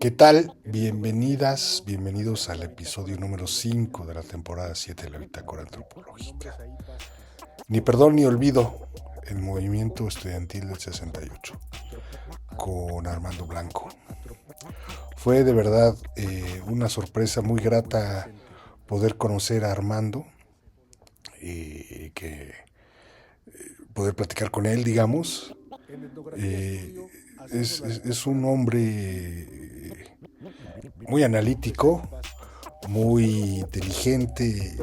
¿Qué tal? Bienvenidas, bienvenidos al episodio número 5 de la temporada 7 de la Bitácora Antropológica. Ni perdón ni olvido, el movimiento estudiantil del 68, con Armando Blanco. Fue de verdad una sorpresa muy grata poder conocer a Armando, que poder platicar con él, digamos. Eh, es un hombre muy analítico, muy inteligente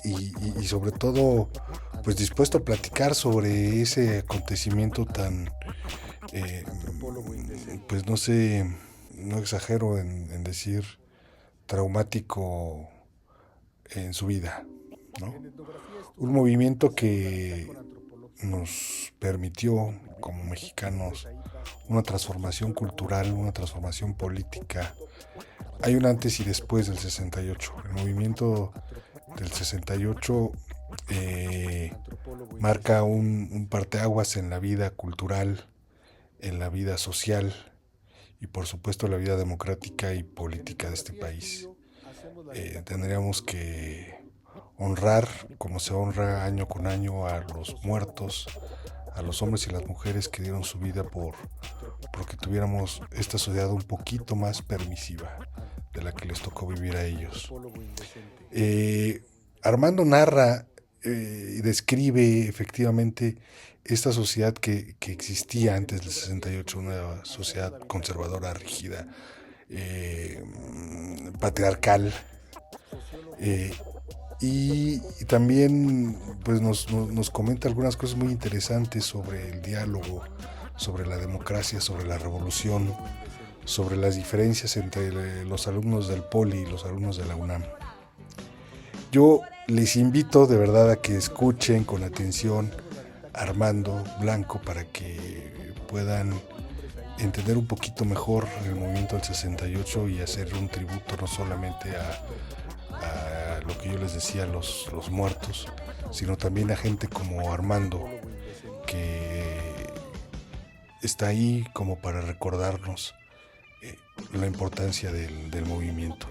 y sobre todo pues dispuesto a platicar sobre ese acontecimiento tan eh, pues no sé, no exagero en decir traumático en su vida, ¿no? Un movimiento que nos permitió como mexicanos una transformación cultural, una transformación política. Hay un antes y después del 68. El movimiento del 68 marca un parteaguas en la vida cultural, en la vida social y por supuesto en la vida democrática y política de este país. Tendríamos que honrar, como se honra año con año, a los muertos, a los hombres y las mujeres que dieron su vida porque tuviéramos esta sociedad un poquito más permisiva de la que les tocó vivir a ellos. Eh, Armando narra y describe efectivamente esta sociedad que existía antes del 68, una sociedad conservadora, rígida, eh, patriarcal, eh, y también pues nos comenta algunas cosas muy interesantes sobre el diálogo, sobre la democracia, sobre la revolución, sobre las diferencias entre los alumnos del Poli y los alumnos de la UNAM. Yo les invito de verdad a que escuchen con atención a Armando Blanco para que puedan entender un poquito mejor el movimiento del 68 y hacer un tributo no solamente a lo que yo les decía, los muertos, sino también a gente como Armando, que está ahí como para recordarnos la importancia del movimiento.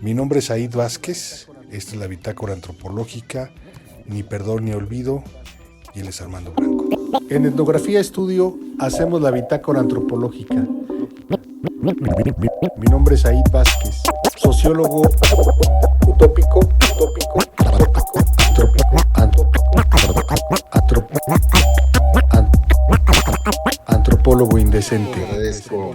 Mi nombre es Aid Vázquez, esta es la Bitácora Antropológica, ni perdón ni olvido, y él es Armando Blanco. En Etnografía Estudio hacemos la Bitácora Antropológica. Mi nombre es Aid Vázquez, sociólogo utópico, antropólogo indecente. Agradezco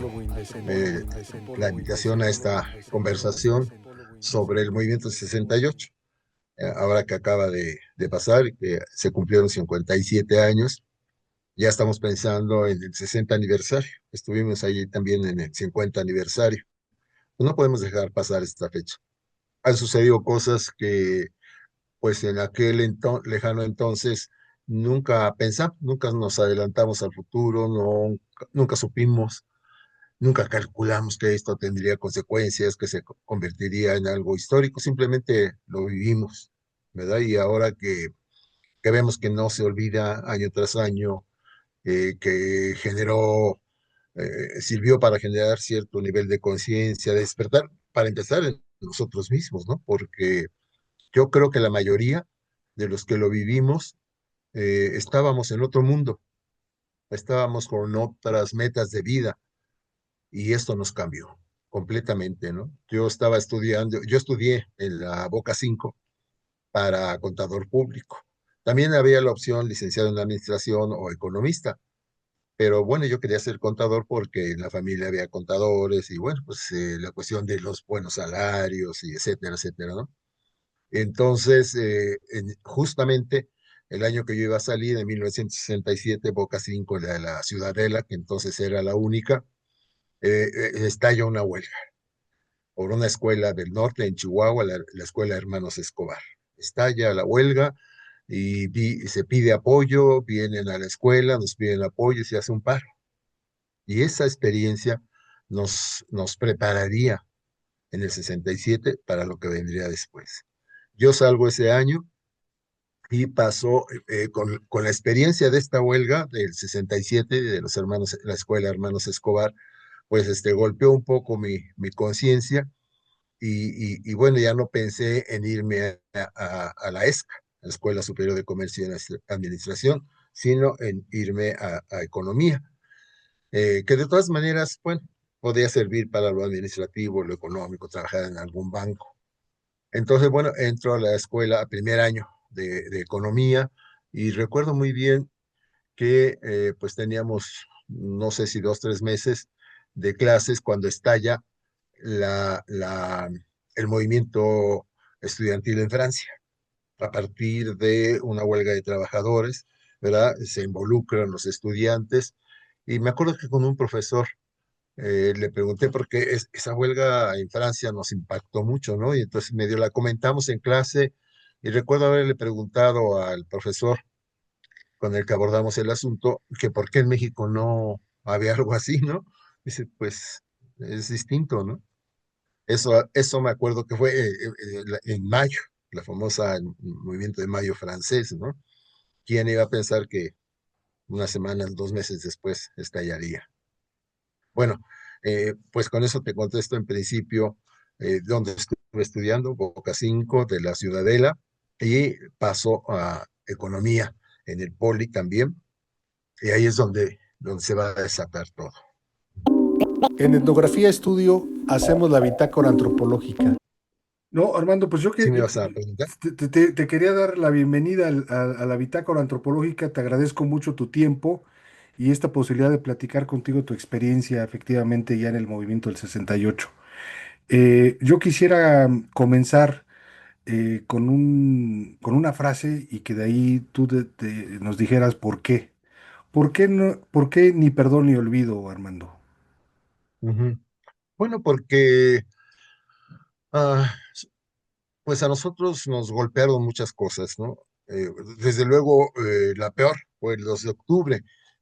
la invitación a esta conversación sobre el movimiento 68. Ahora que acaba de pasar, que se cumplieron 57 años, ya estamos pensando en el 60 aniversario. Estuvimos ahí también en el 50 aniversario. No podemos dejar pasar esta fecha. Han sucedido cosas que, pues en aquel lejano entonces, nunca pensamos, nunca nos adelantamos al futuro, no, nunca supimos. Nunca calculamos que esto tendría consecuencias, que se convertiría en algo histórico, simplemente lo vivimos, ¿verdad? Y ahora que vemos que no se olvida año tras año, que sirvió para generar cierto nivel de conciencia, de despertar, para empezar en nosotros mismos, ¿no? Porque yo creo que la mayoría de los que lo vivimos estábamos en otro mundo, estábamos con otras metas de vida y esto nos cambió completamente, ¿no? Yo estudié en la Boca 5 para contador público. También había la opción licenciado en administración o economista, pero bueno, yo quería ser contador porque en la familia había contadores y bueno, pues la cuestión de los buenos salarios y etcétera, etcétera, ¿no? Entonces, justamente el año que yo iba a salir, en 1967, Boca 5, la Ciudadela, que entonces era la única, estalla una huelga por una escuela del norte en Chihuahua, la escuela Hermanos Escobar. Estalla la huelga y se pide apoyo, vienen a la escuela, nos piden apoyo y se hace un paro. Y esa experiencia nos prepararía en el 67 para lo que vendría después. Yo salgo ese año y pasó con la experiencia de esta huelga del 67 de los hermanos, la escuela Hermanos Escobar, pues golpeó un poco mi conciencia y bueno, ya no pensé en irme a la ESCA, la Escuela Superior de Comercio y Administración, sino en irme a Economía, que de todas maneras, bueno, podía servir para lo administrativo, lo económico, trabajar en algún banco. Entonces, bueno, entro a la escuela a primer año de Economía y recuerdo muy bien que pues teníamos, no sé si 2, 3 meses de clases cuando estalla la, la, el movimiento estudiantil en Francia. A partir de una huelga de trabajadores, ¿verdad? Se involucran los estudiantes. Y me acuerdo que con un profesor le pregunté porque esa huelga en Francia nos impactó mucho, ¿no? Y entonces medio la comentamos en clase y recuerdo haberle preguntado al profesor con el que abordamos el asunto que por qué en México no había algo así, ¿no? Dice, pues es distinto, ¿no? Eso me acuerdo que fue en mayo, la famosa movimiento de mayo francés, ¿no? ¿Quién iba a pensar que una semana, 2 meses después estallaría? Bueno, pues con eso te contesto en principio donde estuve estudiando, Boca 5 de la Ciudadela, y paso a Economía en el Poli también, y ahí es donde se va a desatar todo. En Etnografía Estudio hacemos la bitácora antropológica. No, Armando, pues yo ¿Sí que me vas a preguntar? te quería dar la bienvenida a la bitácora antropológica, te agradezco mucho tu tiempo y esta posibilidad de platicar contigo tu experiencia efectivamente ya en el movimiento del 68. Yo quisiera comenzar con una frase y que de ahí tú nos dijeras por qué. ¿Por qué no, por qué ni perdón ni olvido, Armando? Ujú. Bueno, porque ah, pues a nosotros nos golpearon muchas cosas, ¿no? Desde luego, la peor fue el 2 de octubre,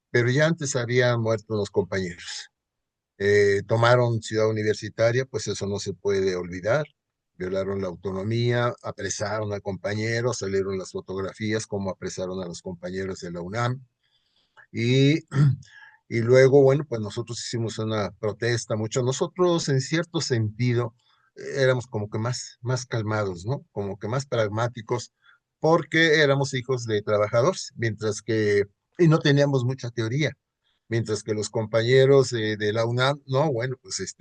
pero ya antes habían muerto los compañeros. Tomaron Ciudad Universitaria, pues eso no se puede olvidar. Violaron la autonomía, apresaron a compañeros, salieron las fotografías como apresaron a los compañeros de la UNAM. Y, y luego, bueno, pues nosotros hicimos una protesta mucho. Nosotros, en cierto sentido, éramos como que más calmados, ¿no? Como que más pragmáticos, porque éramos hijos de trabajadores, y no teníamos mucha teoría. Mientras que los compañeros de la UNAM, no, bueno, pues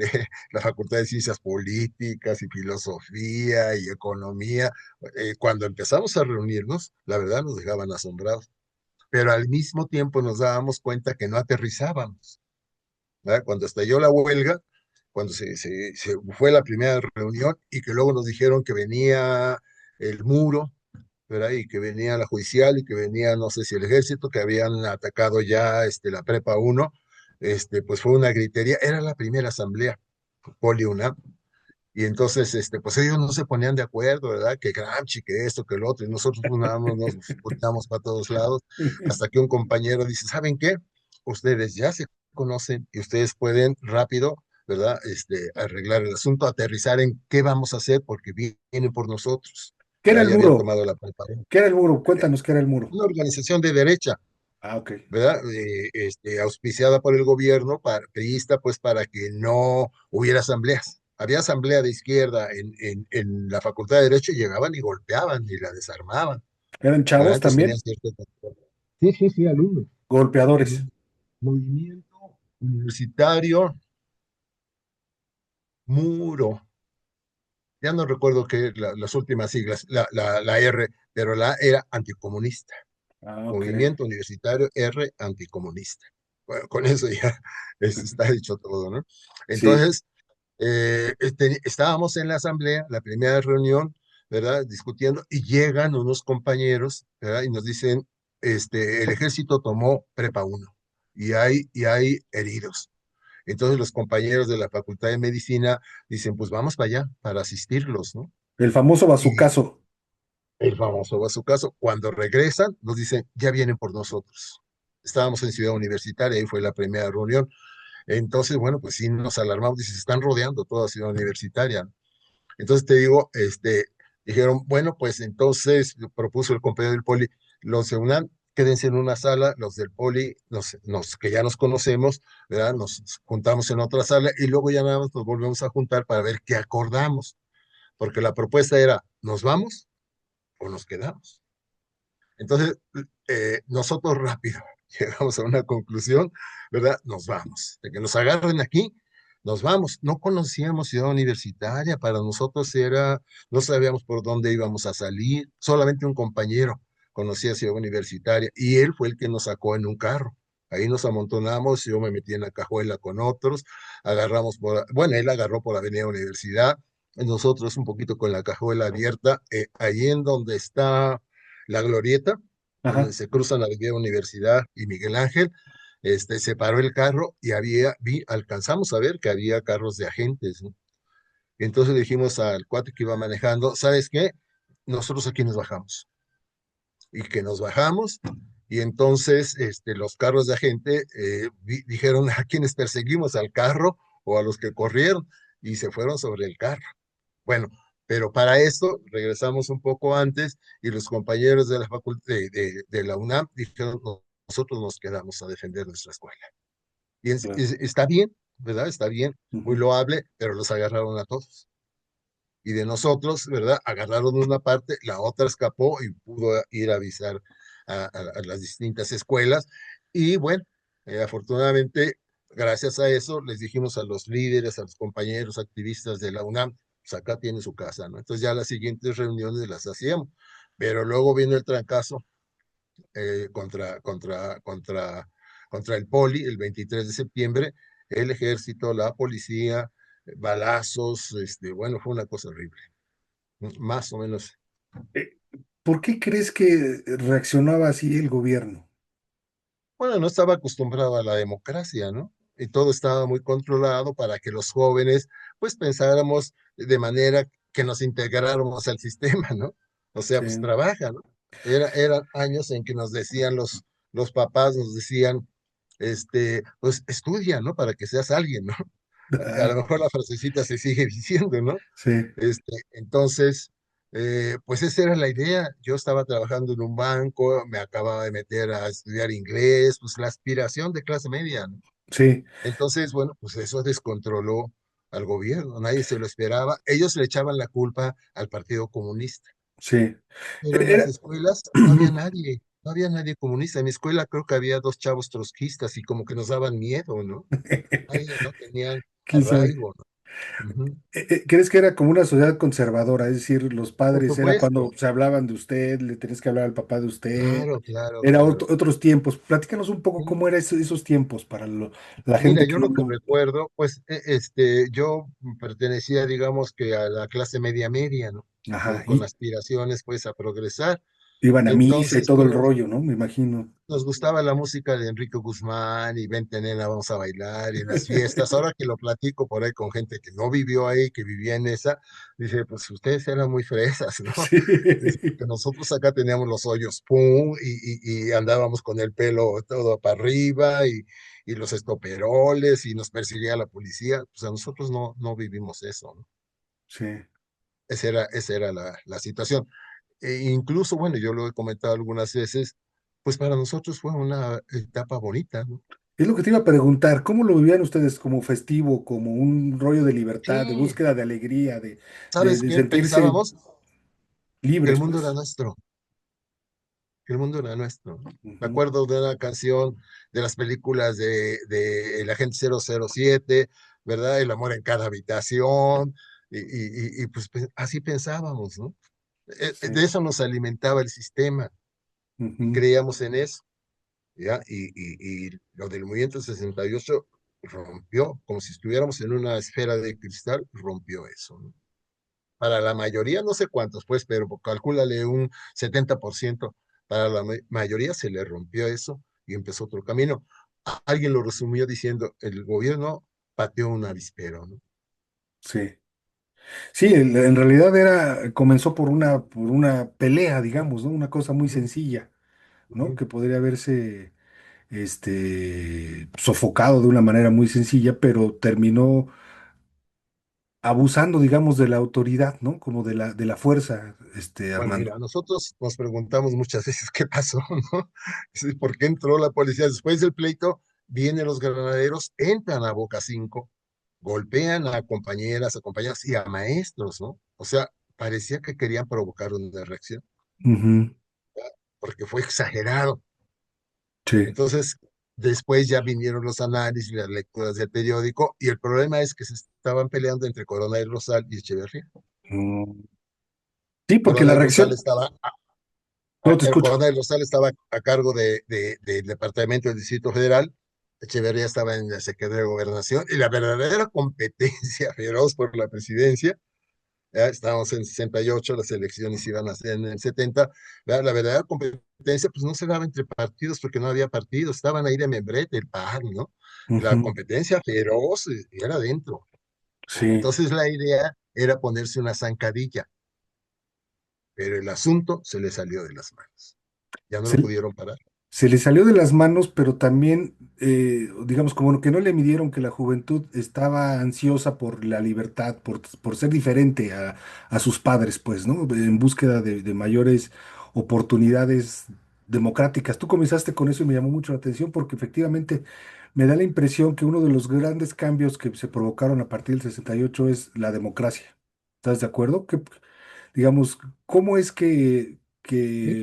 la Facultad de Ciencias Políticas y Filosofía y Economía, cuando empezamos a reunirnos, la verdad nos dejaban asombrados, pero al mismo tiempo nos dábamos cuenta que no aterrizábamos, ¿verdad? Cuando estalló la huelga, cuando se fue la primera reunión y que luego nos dijeron que venía el muro, ¿verdad? Y que venía la judicial y que venía, no sé si el ejército, que habían atacado ya la prepa uno, pues fue una gritería, era la primera asamblea, Poli UNAM, y entonces, pues ellos no se ponían de acuerdo, ¿verdad? Que Gramsci, que esto, que lo otro, y nosotros pues, nada más nos volteamos para todos lados, hasta que un compañero dice, ¿saben qué? Ustedes ya se conocen y ustedes pueden rápido, ¿verdad? Arreglar el asunto, aterrizar en qué vamos a hacer porque vienen por nosotros. ¿Qué era el Ya habían muro? tomado la preparación. ¿Qué era el muro? Cuéntanos qué era el muro. Una organización de derecha, Ah, ok. ¿verdad? Auspiciada por el gobierno, priista, pues para que no hubiera asambleas. Había asamblea de izquierda en la Facultad de Derecho y llegaban y golpeaban y la desarmaban, ¿Eran ¿verdad? chavos Entonces tenían también? cierto control. Sí, sí, sí, alumnos. Golpeadores. El movimiento universitario Muro, ya no recuerdo qué, las últimas siglas, la R, pero la A era anticomunista. Ah, ok. Movimiento Universitario R Anticomunista. Bueno, con eso ya está dicho todo, ¿no? Sí. Entonces, estábamos en la asamblea, la primera reunión, ¿verdad? Discutiendo, y llegan unos compañeros, ¿verdad? Y nos dicen, el ejército tomó Prepa uno y hay heridos. Entonces los compañeros de la Facultad de Medicina dicen, pues vamos para allá, para asistirlos, ¿no? El famoso Y bazucazo. el famoso va a su caso. Cuando regresan, nos dicen, ya vienen por nosotros. Estábamos en Ciudad Universitaria, ahí fue la primera reunión. Entonces, bueno, pues sí nos alarmamos, dice, se están rodeando toda Ciudad Universitaria. Entonces te digo, dijeron, bueno, pues entonces propuso el compañero del Poli, los de UNAM, quédense en una sala, los del poli, que ya nos conocemos, ¿verdad? Nos juntamos en otra sala y luego ya nada más nos volvemos a juntar para ver qué acordamos, porque la propuesta era, ¿nos vamos o nos quedamos? Entonces, nosotros rápido llegamos a una conclusión, ¿verdad? Nos vamos. De que nos agarren aquí, nos vamos. No conocíamos Ciudad Universitaria, para nosotros era, no sabíamos por dónde íbamos a salir, solamente un compañero conocía Ciudad Universitaria y él fue el que nos sacó en un carro. Ahí nos amontonamos, yo me metí en la cajuela con otros, agarramos bueno, él agarró por Avenida Universidad, nosotros un poquito con la cajuela abierta, ahí en donde está la glorieta, donde Ajá. se cruzan la Avenida Universidad y Miguel Ángel, se paró el carro y alcanzamos a ver que había carros de agentes, ¿no? Y entonces le dijimos al cuate que iba manejando, ¿sabes qué? Nosotros aquí nos bajamos. Y que nos bajamos, y entonces los carros de agente dijeron a quienes perseguimos, al carro o a los que corrieron, y se fueron sobre el carro. Bueno, pero para esto regresamos un poco antes y los compañeros de la facultad de la UNAM dijeron, "No, nosotros nos quedamos a defender nuestra escuela". Y Claro. está bien, ¿verdad? Está bien, muy Ujú. loable, pero los agarraron a todos. Y de nosotros, ¿verdad? Agarraron una parte, la otra escapó y pudo ir a avisar a las distintas escuelas. Y bueno, afortunadamente, gracias a eso, les dijimos a los líderes, a los compañeros activistas de la UNAM, pues acá tiene su casa, ¿no? Entonces ya las siguientes reuniones las hacíamos. Pero luego vino el trancazo contra el poli, el 23 de septiembre, el ejército, la policía, balazos, bueno, fue una cosa horrible. Más o menos. Eh, ¿Por qué crees que reaccionaba así el gobierno? Bueno, no estaba acostumbrado a la democracia, ¿no? Y todo estaba muy controlado para que los jóvenes, pues, pensáramos de manera que nos integráramos al sistema, ¿no? O sea, pues Sí. trabaja, ¿no? Eran años en que nos decían los papás, nos decían, pues estudia, ¿no? Para que seas alguien, ¿no? A lo Ah, mejor la frasecita se sigue diciendo, ¿no? sí, Entonces, pues esa era la idea. Yo estaba trabajando en un banco, me acababa de meter a estudiar inglés, pues la aspiración de clase media, ¿no? sí, Entonces, bueno, pues eso descontroló al gobierno, nadie se lo esperaba. Ellos le echaban la culpa al Partido Comunista, sí. pero en las Era, escuelas no había nadie, no había nadie comunista. En mi escuela creo que había dos chavos trotskistas y como que nos daban miedo, ¿no? Nadie, no tenían quién sabe. arraigo, ¿no? Ujú. ¿Crees que era como una sociedad conservadora? Es decir, los Por padres era cuando supuesto, se hablaban de usted, le tenías que hablar al papá de usted, claro, claro, era claro. otros tiempos. Platícanos un poco Sí. cómo eran esos tiempos para la Mira, gente yo que lo que no. recuerdo, pues, yo pertenecía, digamos que a la clase media media, ¿no? Ajá, Con y aspiraciones, pues, a progresar. iban a misa y Entonces, todo el bueno, rollo, ¿no? Me imagino. nos gustaba la música de Enrique Guzmán y Vente Nena, vamos a bailar y en las fiestas. Ahora que lo platico por ahí con gente que no vivió ahí, que vivía en esa, dice, pues ustedes eran muy fresas, ¿no? Sí, Dice, porque nosotros acá teníamos los hoyos, pum, y andábamos con el pelo todo para arriba y los estoperoles y nos perseguía la policía. Pues a nosotros no vivimos eso, ¿no? sí. Esa era la situación. Incluso, bueno, yo lo he comentado algunas veces, pues para nosotros fue una etapa bonita, ¿no? Es lo que te iba a preguntar, ¿cómo lo vivían ustedes como festivo, como un rollo de libertad, de Sí, búsqueda de alegría, de, de, ¿sabes de qué? sentirse Pensábamos que el libres, mundo era pues? nuestro, que el mundo era nuestro. Me Ujú. acuerdo de una canción de las películas de El Agente 007, ¿verdad? El amor en cada habitación, y pues así pensábamos, ¿no? Sí. De eso nos alimentaba el sistema y Ujú. creíamos en eso. ¿Ya? Y lo del movimiento 68 rompió, como si estuviéramos en una esfera de cristal, rompió eso, ¿no? Para la mayoría, no sé cuántos, pues, pero calcúlale un 70%, para la mayoría se le rompió eso y empezó otro camino. Alguien lo resumió diciendo, el gobierno pateó un avispero, ¿no? Sí. Sí, en realidad comenzó por una pelea, digamos, ¿no? Una cosa muy Ujú, sencilla, ¿no? ujú. Que podría haberse, sofocado de una manera muy sencilla, pero terminó abusando, digamos, de la autoridad, ¿no? Como de la fuerza, Bueno, Armando. mira, nosotros nos preguntamos muchas veces qué pasó, ¿no? Sí, ¿por qué entró la policía? Después del pleito, vienen los granaderos, entran a Boca 5, golpean a compañeras, a compañeros y a maestros, ¿no? O sea, parecía que querían provocar una reacción, Ujú. porque fue exagerado. Sí. Entonces, después ya vinieron los análisis, las lecturas del periódico, y el problema es que se estaban peleando entre Corona del Rosal y Echeverría. Mm. Sí, porque Corona la del Rosal reacción, estaba no te El escucho. coronel Rosal estaba a cargo del Departamento del Distrito Federal, Echeverría estaba en la Secretaría de Gobernación, y la verdadera competencia feroz por la presidencia, ya estábamos en 68, las elecciones iban a ser en el 70, la verdadera competencia pues no se daba entre partidos porque no había partidos, estaban ahí de membrete, el PAN, ¿no? La Ujú. competencia feroz era dentro. Sí. Entonces la idea era ponerse una zancadilla, pero el asunto se le salió de las manos. Ya no lo Se, pudieron parar. se le salió de las manos, pero también, digamos, como que no le midieron que la juventud estaba ansiosa por la libertad, por ser diferente a sus padres, pues, ¿no? En búsqueda de mayores oportunidades democráticas. Tú comenzaste con eso y me llamó mucho la atención porque efectivamente me da la impresión que uno de los grandes cambios que se provocaron a partir del 68 es la democracia. ¿Estás de acuerdo? Que, digamos, ¿cómo es ¿Sí?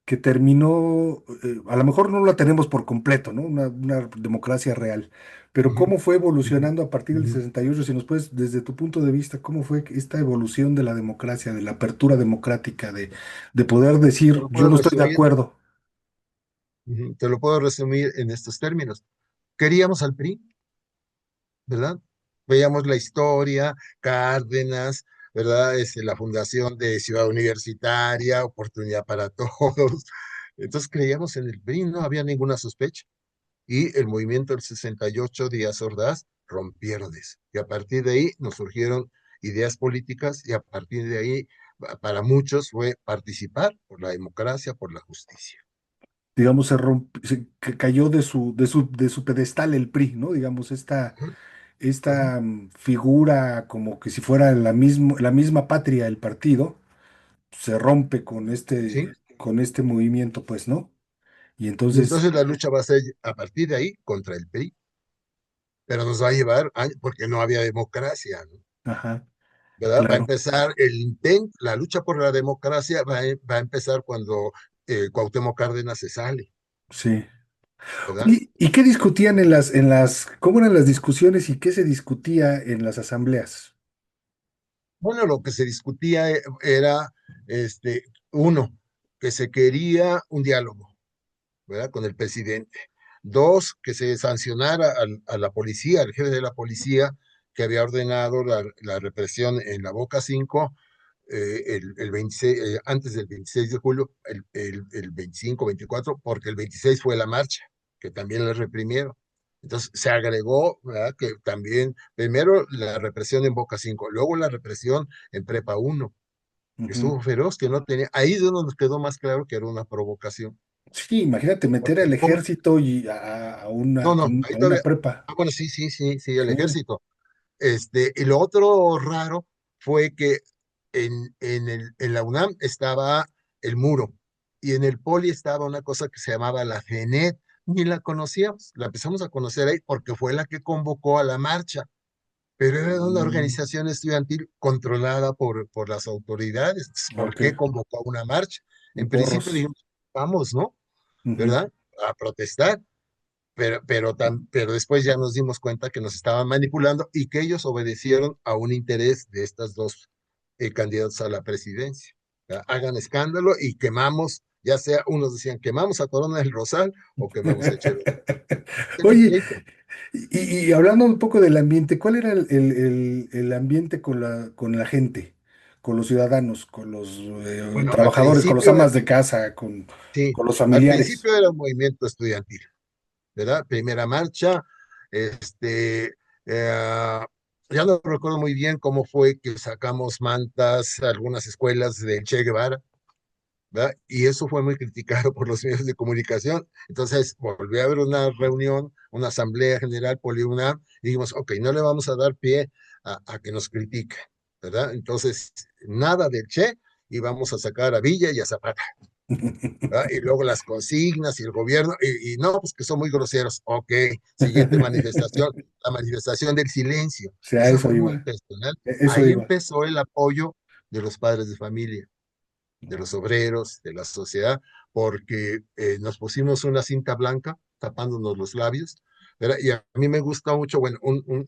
que terminó, a lo mejor no la tenemos por completo, ¿no? Una democracia real, pero Ujú, cómo fue ujú, evolucionando a partir del ujú. 68, si nos puedes, desde tu punto de vista, cómo fue esta evolución de la democracia, de la apertura democrática, de poder Te decir, lo yo puedo no estoy de resumir, acuerdo. te lo puedo resumir en estos términos. Queríamos al PRI, ¿verdad? Veíamos la historia, Cárdenas, ¿verdad? La fundación de Ciudad Universitaria, oportunidad para todos. Entonces creíamos en el PRI, no había ninguna sospecha. Y el movimiento del 68, Díaz Ordaz, rompieron eso. Y a partir de ahí nos surgieron ideas políticas y a partir de ahí, para muchos fue participar por la democracia, por la justicia. Digamos, que cayó de su pedestal el PRI, ¿no? Digamos, Ujú, ujú. esta figura como que si fuera la misma patria el partido, se rompe ¿Sí? con este movimiento, pues, ¿no? Y Y entonces, entonces la lucha va a ser a partir de ahí contra el PRI, pero nos va a llevar años porque no había democracia, ¿no? ajá, ¿Verdad? Va a claro, empezar el intento, la lucha por la democracia va a empezar cuando Cuauhtémoc Cárdenas se sale, sí. ¿verdad? ¿Y qué discutían cómo eran las discusiones y qué se discutía en las asambleas? Bueno, lo que se discutía era, uno, que se quería un diálogo, ¿verdad? Con el presidente. Dos, que se sancionara a la policía, al jefe de la policía, que había ordenado la represión en la Boca 5 el 26, antes del 26 de julio, el 25, 24, porque el 26 fue la marcha, que también la reprimieron. Entonces se agregó, ¿verdad? Que también, primero la represión en Boca 5, luego la represión en Prepa 1, que Ujú. estuvo feroz, que no tenía, ahí es donde nos quedó más claro que era una provocación. Sí, imagínate meter al Porque, ejército y no, no, a ahí una todavía, prepa. bueno, sí, sí, sí, sí, el Sí, ejército. Y lo otro raro fue que en la UNAM estaba el muro y en el Poli estaba una cosa que se llamaba la GENET. Ni la conocíamos, la empezamos a conocer ahí porque fue la que convocó a la marcha, pero era una mm, organización estudiantil controlada por las autoridades. ¿Por ok, qué convocó una marcha? En principio porros. dijimos, vamos, ¿no? Ujú. ¿Verdad? A protestar, pero después ya nos dimos cuenta que nos estaban manipulando y que ellos obedecieron a un interés de estas dos candidatos a la presidencia. ¿Verdad? Hagan escándalo y quemamos, ya sea, unos decían quemamos a Corona del Rosal o quemamos a Echeverría. Era el Oye, pleito. y hablando un poco del ambiente, ¿cuál era el ambiente con con la gente, con los ciudadanos, con los Bueno, trabajadores, con los amas de casa, sí, con los al familiares? principio era un movimiento estudiantil, ¿verdad? Primera marcha, eh, ya no recuerdo muy bien cómo fue que sacamos mantas a algunas escuelas de Che Guevara, ¿verdad? Y eso fue muy criticado por los medios de comunicación. Entonces volvió a haber una reunión, una asamblea general poliunam, y dijimos, ok, no le vamos a dar pie a que nos critique, ¿verdad? Entonces, nada del Che, y vamos a sacar a Villa y a Zapata. ¿Verdad? Y luego las consignas y el gobierno, y no, pues que son muy groseros. Ok, siguiente manifestación, la manifestación del silencio. O sea, Esa eso fue muy iba, impresionante. eso Ahí iba. empezó el apoyo de los padres de familia, de los obreros, de la sociedad, porque nos pusimos una cinta blanca tapándonos los labios, ¿verdad? Y a mí me gusta mucho, bueno,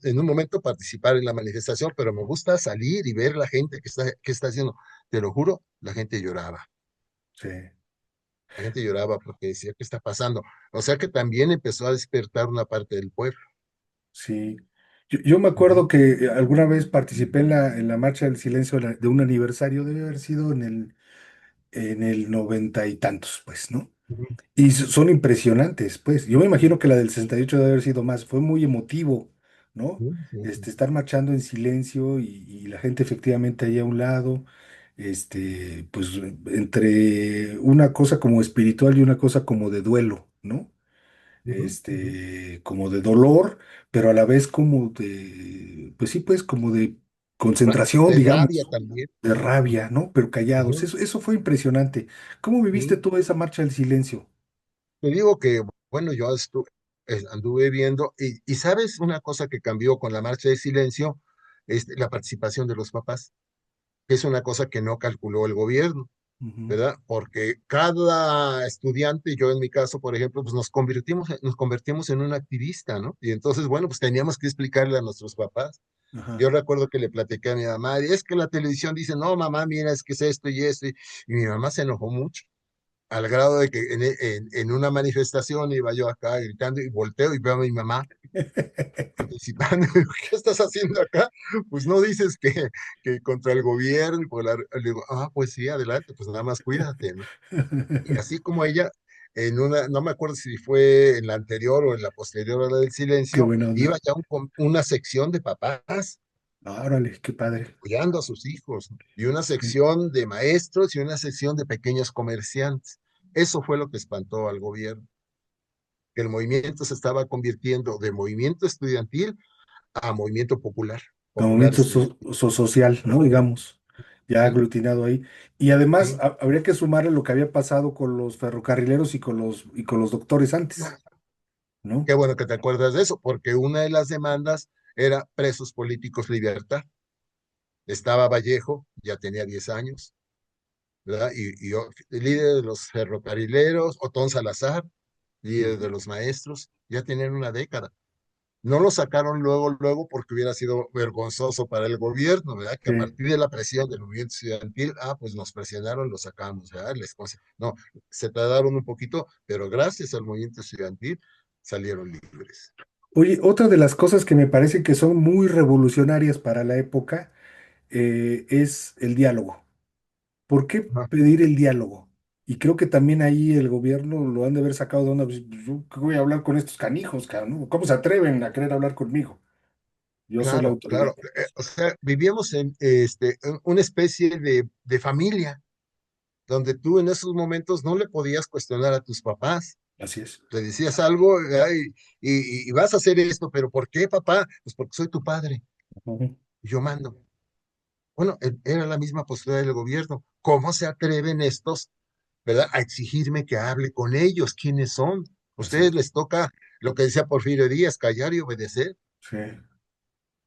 en un momento participar en la manifestación, pero me gusta salir y ver la gente que está haciendo. Te lo juro, la gente lloraba. Sí, La gente lloraba porque decía, ¿qué está pasando? O sea que también empezó a despertar una parte del pueblo. sí. Yo me acuerdo Ujú, que alguna vez participé en la Marcha del Silencio de un aniversario, debe haber sido en el noventa y tantos, pues, ¿no? ujú, Y son impresionantes, pues. Yo me imagino que la del 68 debe haber sido más. Fue muy emotivo, ¿no? ujú, ujú, Estar marchando en silencio y la gente efectivamente ahí a un lado, pues entre una cosa como espiritual y una cosa como de duelo, ¿no? ujú, ujú. Como de dolor, pero a la vez como de, pues sí, pues como de concentración, De digamos, rabia también. de rabia, ¿no? Pero callados. Ujú, Eso fue impresionante. ¿Cómo viviste sí. toda esa marcha del silencio? Te digo que, bueno, anduve viendo, y sabes una cosa que cambió con la marcha de silencio, la participación de los papás, que es una cosa que no calculó el gobierno, Ujú. ¿verdad? Porque cada estudiante, yo en mi caso, por ejemplo, pues nos convertimos en un activista, ¿no? Y entonces, bueno, pues teníamos que explicarle a nuestros papás. Ajá. Yo recuerdo que le platiqué a mi mamá, y es que la televisión dice, no, mamá, mira, es que es esto y esto, y mi mamá se enojó mucho, al grado de que en una manifestación iba yo acá gritando y volteo y veo a mi mamá participando. Y digo, ¿qué estás haciendo acá? Pues no dices que contra el gobierno, y le digo, pues sí, adelante, pues nada más cuídate, ¿no? Y así como ella, no me acuerdo si fue en la anterior o en la posterior a la del Qué silencio, buena iba onda. ya una sección de papás Ah, órale, qué padre. apoyando a sus hijos, ¿no? Y una Sí. sección de maestros y una sección de pequeños comerciantes. Eso fue lo que espantó al gobierno, que el movimiento se estaba convirtiendo de movimiento estudiantil a movimiento popular, Como popular movimiento estudiantil. social, ¿no? Digamos, ya Sí, aglutinado ahí. Y además sí. habría que sumarle lo que había pasado con los ferrocarrileros y con los doctores antes, ¿no? Qué bueno que te acuerdas de eso, porque una de las demandas era presos políticos libertad. Estaba Vallejo, ya tenía 10 años, ¿verdad? El líder de los ferrocarrileros, Otón Salazar, líder de Ujú. los maestros, ya tenían una década. No lo sacaron luego, luego, porque hubiera sido vergonzoso para el gobierno, ¿verdad? Que a Sí. partir de la presión del movimiento estudiantil, pues nos presionaron, lo sacamos, ¿verdad? No, se tardaron un poquito, pero gracias al movimiento estudiantil salieron libres. Oye, otra de las cosas que me parece que son muy revolucionarias para la época es el diálogo. ¿Por qué Ajá. pedir el diálogo? Y creo que también ahí el gobierno lo han de haber sacado de onda. Pues, ¿yo qué voy a hablar con estos canijos, cabrón? ¿No? ¿Cómo se atreven a querer hablar conmigo? Yo soy la Claro, autoridad. claro. O sea, vivíamos en una especie de familia, donde tú en esos momentos no le podías cuestionar a tus papás. Así es. Le decías algo, y vas a hacer esto, pero ¿por qué, papá? Pues porque soy tu padre, Ujú. y yo mando. Bueno, era la misma postura del gobierno. ¿Cómo se atreven estos, verdad, a exigirme que hable con ellos? ¿Quiénes son? Así Ustedes es. les toca lo que decía Porfirio Díaz, callar y obedecer, Sí.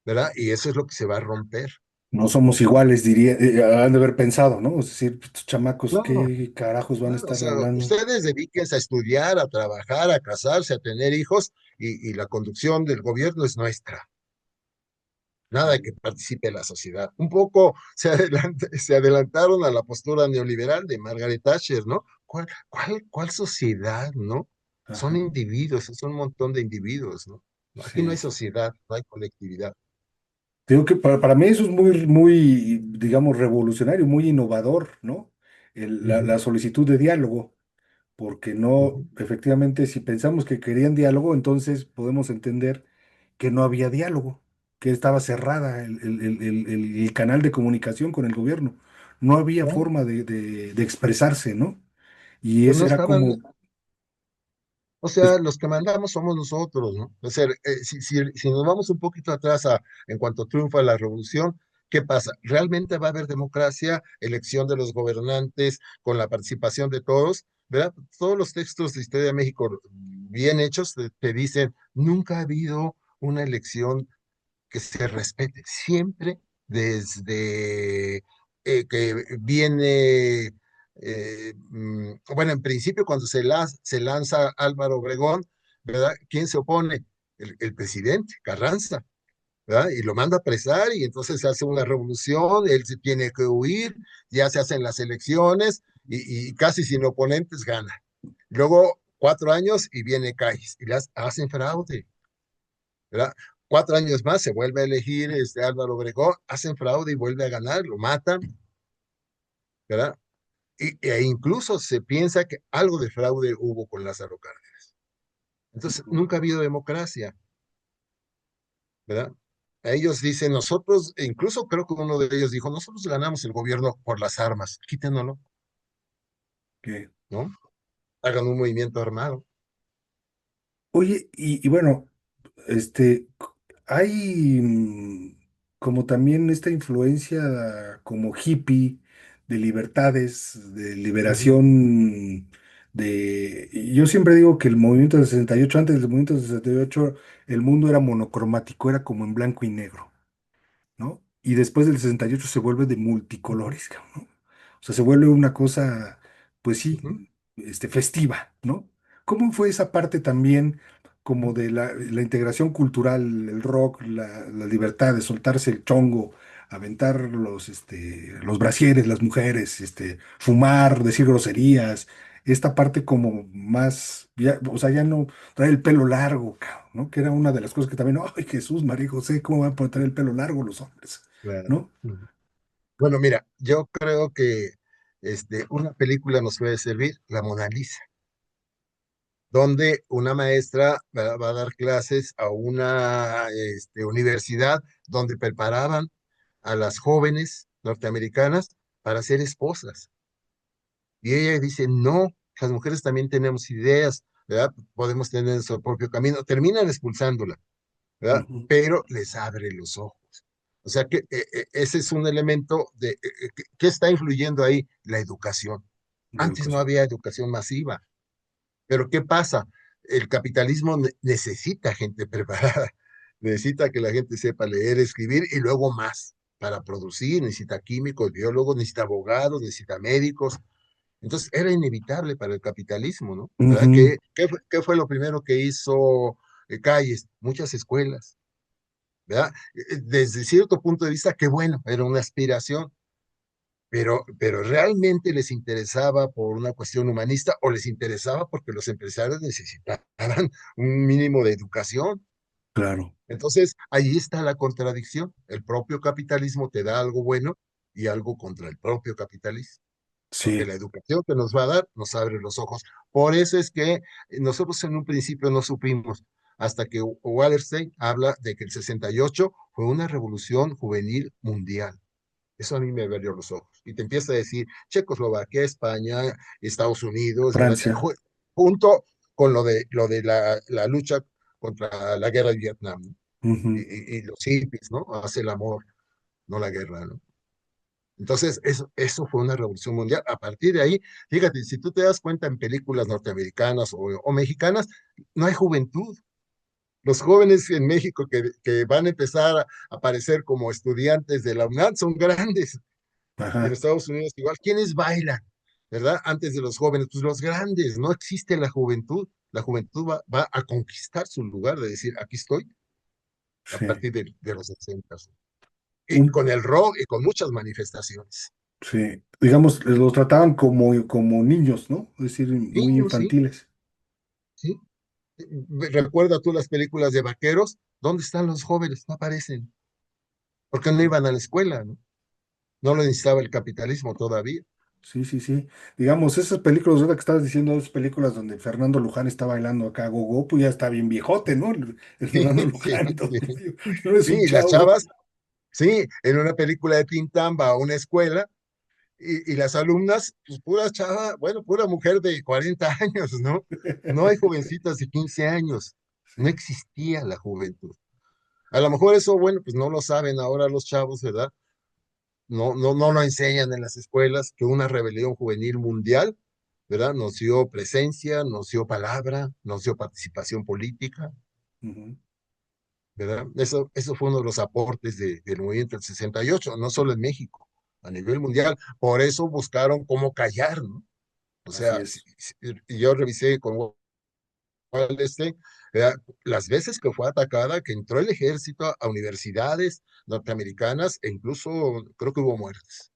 ¿verdad? Y eso es lo que se va a romper. No somos iguales, diría, han de haber pensado, ¿no? Es decir, estos chamacos, No, ¿qué carajos van a claro, o estar sea, hablando? ustedes dedíquense a estudiar, a trabajar, a casarse, a tener hijos, y la conducción del gobierno es nuestra. Nada de que participe la sociedad. Un poco se adelantaron a la postura neoliberal de Margaret Thatcher, ¿no? ¿Cuál sociedad, no? Son Ajá, individuos, son un montón de individuos, ¿no? Aquí no hay sí. sociedad, no hay colectividad. Digo que para mí eso es muy, muy, digamos, revolucionario, muy innovador, ¿no? La Ujú, solicitud de diálogo, porque no, ujú. efectivamente, si pensamos que querían diálogo, entonces podemos entender que no había diálogo, que estaba cerrada el canal de comunicación con el gobierno. no había ¿no? forma de expresarse, ¿no? Y Pues ese no era estaban, como, o pues, sea, los que mandamos somos nosotros, ¿no? O sea, si nos vamos un poquito atrás en cuanto triunfa la revolución, ¿qué pasa? ¿Realmente va a haber democracia, elección de los gobernantes con la participación de todos? ¿Verdad? Todos los textos de Historia de México bien hechos te dicen, nunca ha habido una elección que se respete, siempre desde que viene, bueno, en principio cuando se lanza Álvaro Obregón, ¿verdad? ¿Quién se opone? El presidente, Carranza, ¿verdad? Y lo manda a apresar y entonces se hace una revolución, él se tiene que huir, ya se hacen las elecciones y casi sin oponentes gana. Luego, 4 años y viene Calles y las hacen fraude, ¿verdad? 4 años más se vuelve a elegir Álvaro Obregón, hacen fraude y vuelve a ganar, lo matan, ¿verdad? E incluso se piensa que algo de fraude hubo con Lázaro Cárdenas. Entonces, nunca ha habido democracia, ¿verdad? A ellos dicen, nosotros, e incluso creo que uno de ellos dijo, nosotros ganamos el gobierno por las armas, quítenlo, que, ¿no? Hagan un movimiento armado. oye, y bueno, hay como también esta influencia como hippie de libertades, de Ujú, liberación, y yo siempre digo que el movimiento del 68, antes del movimiento del 68, el mundo era monocromático, era como en blanco y negro, ¿no? Y después del 68 se vuelve de ujú, multicolores, cabrón, ¿no? O sea, se vuelve una cosa, pues ujú, sí, festiva, ¿no? ¿Cómo fue esa parte también como de la integración cultural, el rock, la libertad de soltarse el chongo, aventar los brasieres, las mujeres, fumar, decir groserías, esta parte como más, o sea, ya no traer el pelo largo, cabrón, ¿no? Que era una de las cosas que también, ay, Jesús, María José, ¿cómo van a poder traer el pelo largo los hombres? claro. ¿No? Ujú. Bueno, mira, yo creo que una película nos puede servir, La Mona Lisa, donde una maestra va a dar clases a una universidad donde preparaban a las jóvenes norteamericanas para ser esposas. Y ella dice, no, las mujeres también tenemos ideas, ¿verdad? Podemos tener nuestro propio camino. Terminan expulsándola, ¿verdad? Ujú. Pero les abre los ojos. O sea que ese es un elemento que está influyendo ahí, la educación. La Antes no educación. había educación masiva. Pero ¿qué pasa? El capitalismo necesita gente preparada, necesita que la gente sepa leer, escribir y luego más para producir, necesita químicos, biólogos, necesita abogados, necesita médicos. Entonces era inevitable para el capitalismo, ¿no? ¿Verdad? Ujú. ¿Qué fue lo primero que hizo Calles? Muchas escuelas, ¿verdad? Desde cierto punto de vista, qué bueno, era una aspiración, pero realmente les interesaba por una cuestión humanista o les interesaba porque los empresarios necesitaban un mínimo de educación. Claro, Entonces, ahí está la contradicción. El propio capitalismo te da algo bueno y algo contra el propio capitalismo, porque sí, la educación que nos va a dar nos abre los ojos. Por eso es que nosotros en un principio no supimos, hasta que Wallerstein habla de que el 68 fue una revolución juvenil mundial. Eso a mí me abrió los ojos. Y te empieza a decir Checoslovaquia, España, Estados Unidos, ¿verdad? Francia. Junto con lo de la lucha contra la guerra de Vietnam, ¿no? Ujú. Y los hippies, ¿no? Hace el amor, no la guerra, ¿no? Entonces, eso fue una revolución mundial. A partir de ahí, fíjate, si tú te das cuenta en películas norteamericanas o mexicanas, no hay juventud. Los jóvenes en México que van a empezar a aparecer como estudiantes de la UNAM son grandes. Y en Ajá, Estados Unidos igual. ¿Quiénes bailan? ¿Verdad? Antes de los jóvenes, pues los grandes. No existe la juventud. La juventud va a conquistar su lugar de decir, aquí estoy, a sí. partir de los 60. Y Un, con el rock y con muchas manifestaciones. sí. Digamos, los trataban como niños, ¿no? Es decir, muy Niños, sí, infantiles. sí. Recuerda tú las películas de vaqueros, ¿dónde están los jóvenes? No aparecen, porque no iban a la escuela, ¿no? No lo necesitaba el capitalismo todavía. Sí, sí, sí. Digamos, esas películas, ahorita que estabas diciendo, esas películas donde Fernando Luján está bailando acá, gogo, pues ya está bien viejote, ¿no? El Fernando Sí, Luján, sí. entonces, digo, no es un Sí, las chavo. chavas, sí, en una película de Tintán va a una escuela y las alumnas, pues pura chava, bueno, pura mujer de 40 años, ¿no? No hay jovencitas de 15 años, Sí. no existía la juventud. A lo mejor eso, bueno, pues no lo saben ahora los chavos, ¿verdad? No lo enseñan en las escuelas, que una rebelión juvenil mundial, ¿verdad? Nos dio presencia, nos dio palabra, nos dio participación política, Ujú. ¿verdad? Eso fue uno de los aportes del movimiento del 68, no solo en México, a nivel mundial. Por eso buscaron cómo callar, ¿no? O Así sea, es. yo revisé con este, ¿verdad? Las veces que fue atacada, que entró el ejército a universidades norteamericanas e incluso creo que hubo muertes.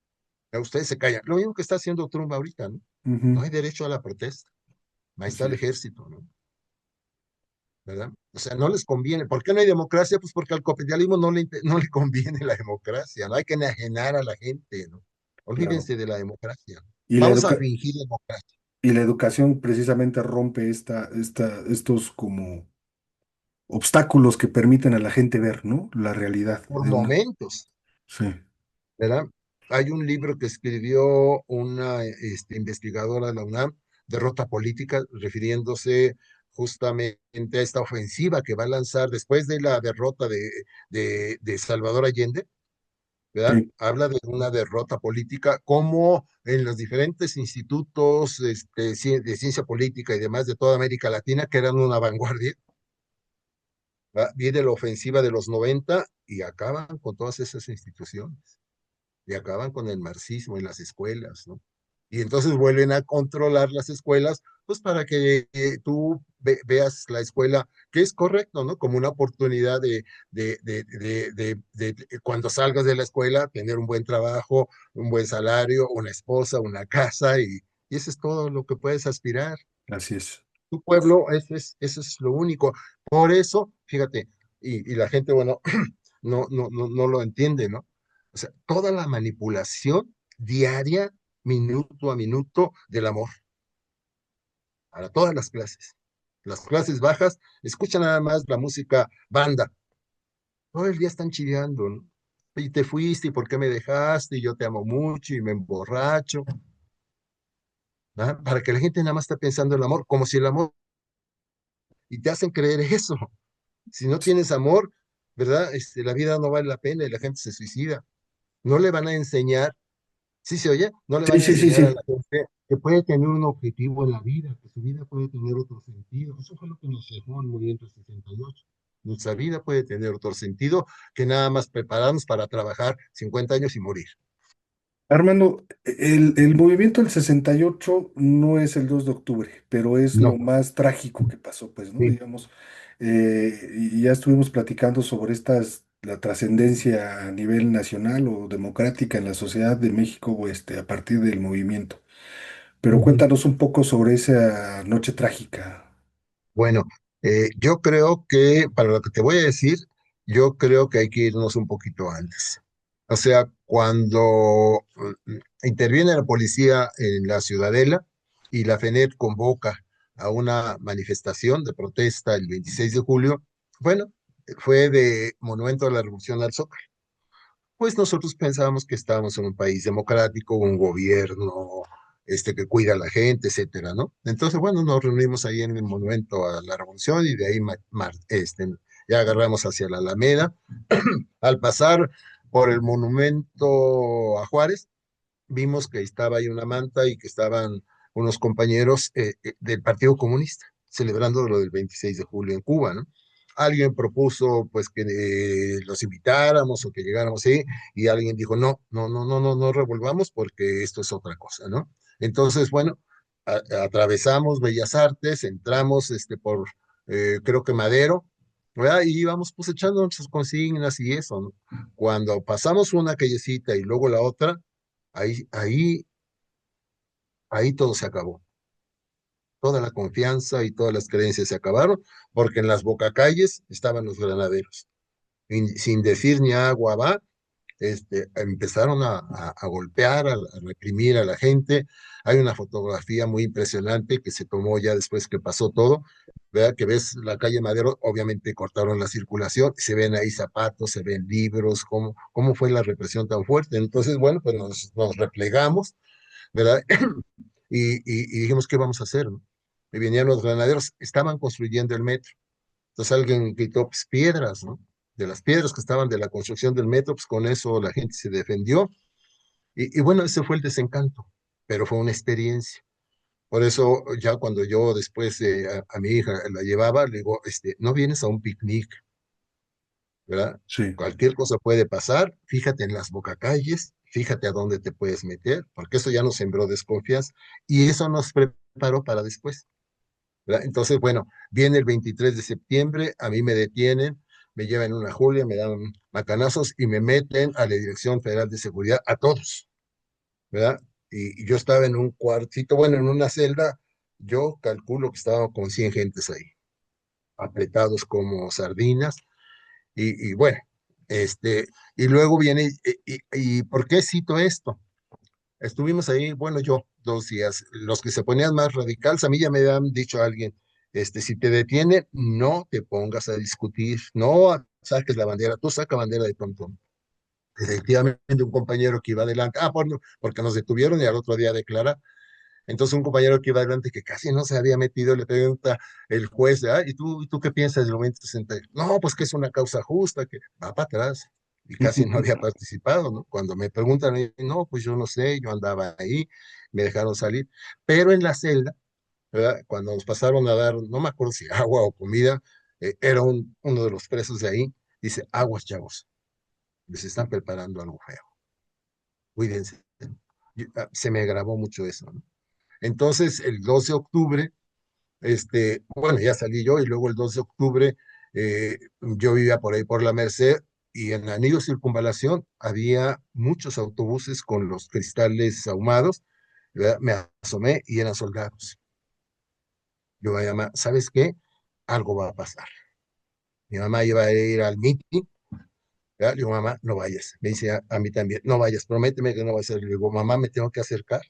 Ustedes se callan. Lo mismo que está haciendo Trump ahorita, ¿no? No Ujú. hay derecho a la protesta. Ahí está Así el es. ejército, ¿no? ¿Verdad? O sea, no les conviene. ¿Por qué no hay democracia? Pues porque al capitalismo no le conviene la democracia, no hay que enajenar a la gente, ¿no? Claro. Olvídense de la democracia. Y la Vamos a educa- fingir democracia y la educación precisamente rompe estos como obstáculos que permiten a la gente ver, ¿no? La realidad por de una. momentos, Sí. ¿verdad? Hay un libro que escribió una investigadora de la UNAM, Derrota Política, refiriéndose justamente a esta ofensiva que va a lanzar después de la derrota de Salvador Allende, ¿verdad? Sí. Habla de una derrota política, como en los diferentes institutos de ciencia política y demás de toda América Latina, que eran una vanguardia, ¿verdad? Viene la ofensiva de los 90 y acaban con todas esas instituciones y acaban con el marxismo en las escuelas, ¿no? Y entonces vuelven a controlar las escuelas, pues para que tú veas la escuela, que es correcto, ¿no? Como una oportunidad de cuando salgas de la escuela, tener un buen trabajo, un buen salario, una esposa, una casa, y eso es todo lo que puedes aspirar. Así es. Tu pueblo, eso es lo único. Por eso, fíjate, y la gente, bueno, no lo entiende, ¿no? O sea, toda la manipulación diaria, minuto a minuto, del amor, para todas las clases. Las clases bajas escuchan nada más la música banda. Todo el día están chileando, ¿no? Y te fuiste, y por qué me dejaste, y yo te amo mucho, y me emborracho, ¿verdad? Para que la gente nada más está pensando en el amor, como si el amor, y te hacen creer eso. Si no tienes amor, ¿verdad? La vida no vale la pena y la gente se suicida. No le van a enseñar, ¿sí se oye? No le Sí, van a sí, sí, enseñar a sí. la gente que puede tener un objetivo en la vida, que su vida puede tener otro sentido. Eso fue lo que nos dejó el movimiento 68. Nuestra vida puede tener otro sentido que nada más prepararnos para trabajar 50 años y morir. Armando, el movimiento del 68 no es el 2 de octubre, pero es lo No, más trágico que pasó, pues, ¿no? sí. Digamos, y ya estuvimos platicando sobre la trascendencia a nivel nacional o democrática en la sociedad de México, o a partir del movimiento. Pero Ujú. cuéntanos un poco sobre esa noche trágica. Bueno, yo creo que, para lo que te voy a decir, yo creo que hay que irnos un poquito antes. O sea, cuando interviene la policía en la Ciudadela y la FENET convoca a una manifestación de protesta el 26 de julio, bueno, fue de Monumento a la Revolución al Zócalo. Pues nosotros pensábamos que estábamos en un país democrático, un gobierno que cuida a la gente, etcétera, ¿no? Entonces, bueno, nos reunimos ahí en el Monumento a la Revolución y de ahí ya agarramos hacia la Alameda. Al pasar por el Monumento a Juárez, vimos que estaba ahí una manta y que estaban unos compañeros del Partido Comunista celebrando lo del 26 de julio en Cuba, ¿no? Alguien propuso pues que los invitáramos o que llegáramos ahí y alguien dijo, no revolvamos porque esto es otra cosa, ¿no? Entonces, bueno, atravesamos Bellas Artes, entramos por, creo que Madero, ¿verdad? Y íbamos pues echando nuestras consignas y eso, ¿no? Cuando pasamos una callecita y luego la otra, Ahí, ahí, ahí todo se acabó. Toda la confianza y todas las creencias se acabaron, porque en las bocacalles estaban los granaderos. Y sin decir ni agua va, empezaron a golpear, a reprimir a la gente. Hay una fotografía muy impresionante que se tomó ya después que pasó todo, ¿verdad? Que ves la calle Madero, obviamente cortaron la circulación, se ven ahí zapatos, se ven libros, cómo fue la represión tan fuerte. Entonces, bueno, pues nos replegamos, ¿verdad? Y dijimos, ¿qué vamos a hacer? ¿No? Y venían los granaderos, estaban construyendo el metro. Entonces alguien gritó, pues piedras, ¿no? De las piedras que estaban de la construcción del metro, pues con eso la gente se defendió. Y bueno, ese fue el desencanto, pero fue una experiencia. Por eso ya cuando yo después a mi hija la llevaba, le digo, no vienes a un picnic, ¿verdad? Sí. Cualquier cosa puede pasar, fíjate en las bocacalles, fíjate a dónde te puedes meter, porque eso ya nos sembró desconfianza y eso nos preparó para después, ¿verdad? Entonces, bueno, viene el 23 de septiembre, a mí me detienen, me llevan una Julia, me dan macanazos y me meten a la Dirección Federal de Seguridad, a todos, ¿verdad? Y yo estaba en un cuartito, bueno, en una celda, yo calculo que estaba con 100 gentes ahí, apretados como sardinas, y bueno, este, y luego viene, y ¿por qué cito esto? Estuvimos ahí, bueno, yo 2 días. Los que se ponían más radicales, a mí ya me habían dicho alguien, si te detienen, no te pongas a discutir, no saques la bandera, tú saca bandera de tontón. Efectivamente, un compañero que iba adelante, bueno, porque nos detuvieron y al otro día declara. Entonces, un compañero que iba adelante que casi no se había metido, le pregunta el juez, ¿y tú qué piensas del momento 60? No, pues que es una causa justa, que va para atrás. Y casi no había participado, ¿no? Cuando me preguntan, no, pues yo no sé, yo andaba ahí, me dejaron salir. Pero en la celda, ¿verdad? Cuando nos pasaron a dar, no me acuerdo si agua o comida, era uno de los presos de ahí, dice, aguas, chavos, les están preparando algo feo, cuídense. Se me grabó mucho eso, ¿no? Entonces, el 2 de octubre, bueno, ya salí yo y luego el 2 de octubre yo vivía por ahí por la Merced y en Anillo Circunvalación había muchos autobuses con los cristales ahumados, ¿verdad? Me asomé y eran soldados. Yo me llamaba, ¿sabes qué? Algo va a pasar. Mi mamá iba a ir al meeting, ¿verdad? Le digo, mamá, no vayas. Me dice a mí también, no vayas, prométeme que no vas a ir. Le digo, mamá, me tengo que acercar.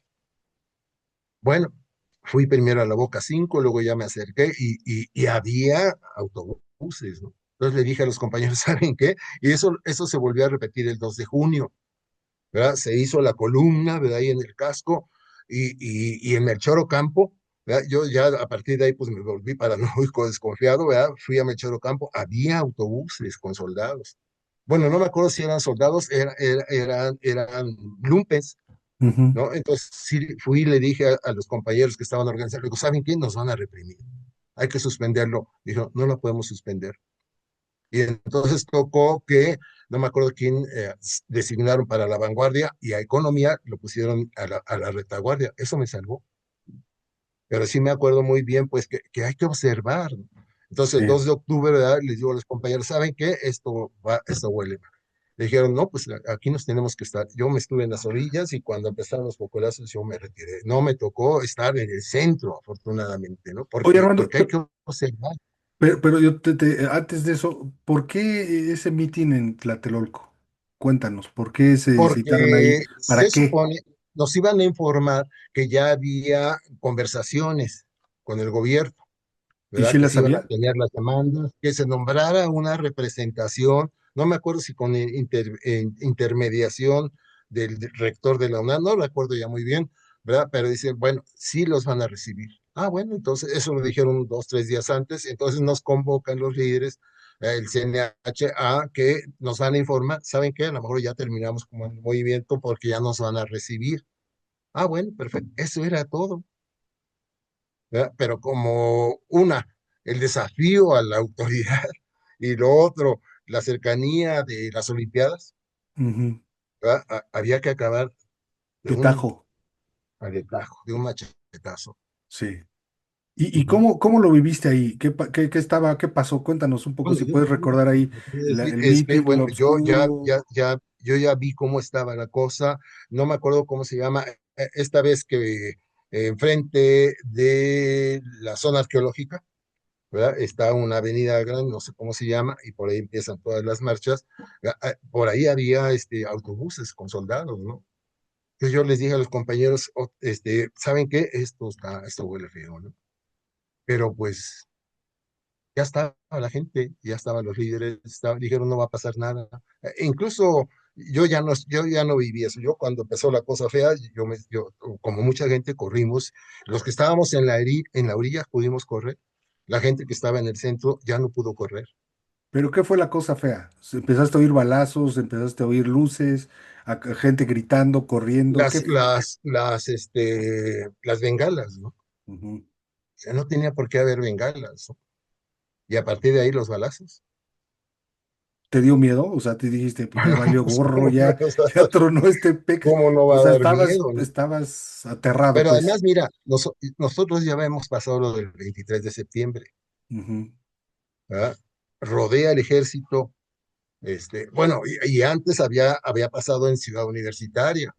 Bueno, fui primero a la Boca 5, luego ya me acerqué y había autobuses, ¿no? Entonces le dije a los compañeros, ¿saben qué? Y eso se volvió a repetir el 2 de junio, ¿verdad? Se hizo la columna, ¿verdad? Ahí en el casco y en Melchor Ocampo, ¿verdad? Yo ya a partir de ahí pues me volví paranoico, desconfiado, ¿verdad? Fui a Melchor Ocampo, había autobuses con soldados. Bueno, no me acuerdo si eran soldados, eran lumpes, Ujú. ¿no? Entonces sí fui y le dije a los compañeros que estaban organizando, digo, ¿saben qué? Nos van a reprimir, hay que suspenderlo. Dijo, no lo podemos suspender. Y entonces tocó que, no me acuerdo quién designaron para la vanguardia y a economía lo pusieron a la retaguardia. Eso me salvó. Pero sí me acuerdo muy bien, pues, que hay que observar, ¿no? Entonces, el Sí. 2 de octubre, ¿verdad? Les digo a los compañeros, ¿saben qué? Esto huele mal. Le dijeron, no, pues aquí nos tenemos que estar. Yo me estuve en las orillas y cuando empezaron los bocolazos yo me retiré. No me tocó estar en el centro, afortunadamente, ¿no? Oye, Porque hay que observar. pero yo antes de eso, ¿por qué ese mitin en Tlatelolco? Cuéntanos, ¿por qué se citaron ahí? Porque ¿Para se qué? supone, nos iban a informar que ya había conversaciones con el gobierno, ¿Y ¿verdad? si Que las se iban a había? tener las demandas, que se nombrara una representación, no me acuerdo si con intermediación del rector de la UNAM, no recuerdo ya muy bien, ¿verdad? Pero dicen, bueno, sí los van a recibir. Bueno, entonces eso lo dijeron 2, 3 días antes, entonces nos convocan los líderes, el CNH, a que nos van a informar, ¿saben qué? A lo mejor ya terminamos como el movimiento porque ya nos van a recibir. Bueno, perfecto, eso era todo, ¿verdad? Pero como el desafío a la autoridad y lo otro, la cercanía de las Olimpiadas, Ujú. ¿verdad? Había que acabar de De un tajo, aletajo, de un machetazo. sí. ¿Y Ujú. cómo lo viviste ahí? ¿Qué pasó? Cuéntanos un poco, Bueno, si puedes recordar ahí lo que puedo decir el es que, meeting, lo bueno, oscuro. yo ya vi cómo estaba la cosa, no me acuerdo cómo se llama, esta vez que enfrente de la zona arqueológica, ¿verdad? Está una avenida grande, no sé cómo se llama, y por ahí empiezan todas las marchas. Por ahí había autobuses con soldados, ¿no? Entonces yo les dije a los compañeros, ¿saben qué? Esto huele feo, ¿no? Pero pues ya estaba la gente, ya estaban los líderes, dijeron no va a pasar nada. Incluso yo ya no viví eso. Yo cuando empezó la cosa fea, como mucha gente corrimos. Los que estábamos en la orilla pudimos correr. La gente que estaba en el centro ya no pudo correr. ¿Pero qué fue la cosa fea? ¿Empezaste a oír balazos, empezaste a oír luces, a gente gritando, corriendo? ¿Qué? Las bengalas, ¿no? O Ujú. sea, no tenía por qué haber bengalas, ¿no? Y a partir de ahí los balazos. ¿Te dio miedo? O sea, te dijiste, pues ya No, valió pues, gorro, ya, ya dar, tronó este pex. ¿cómo no O va a sea, dar miedo, no? estabas aterrado, Pero pues. además, mira, nosotros ya hemos pasado lo del 23 de septiembre, Ujú. ¿verdad? Rodea el ejército, bueno, y antes había pasado en Ciudad Universitaria,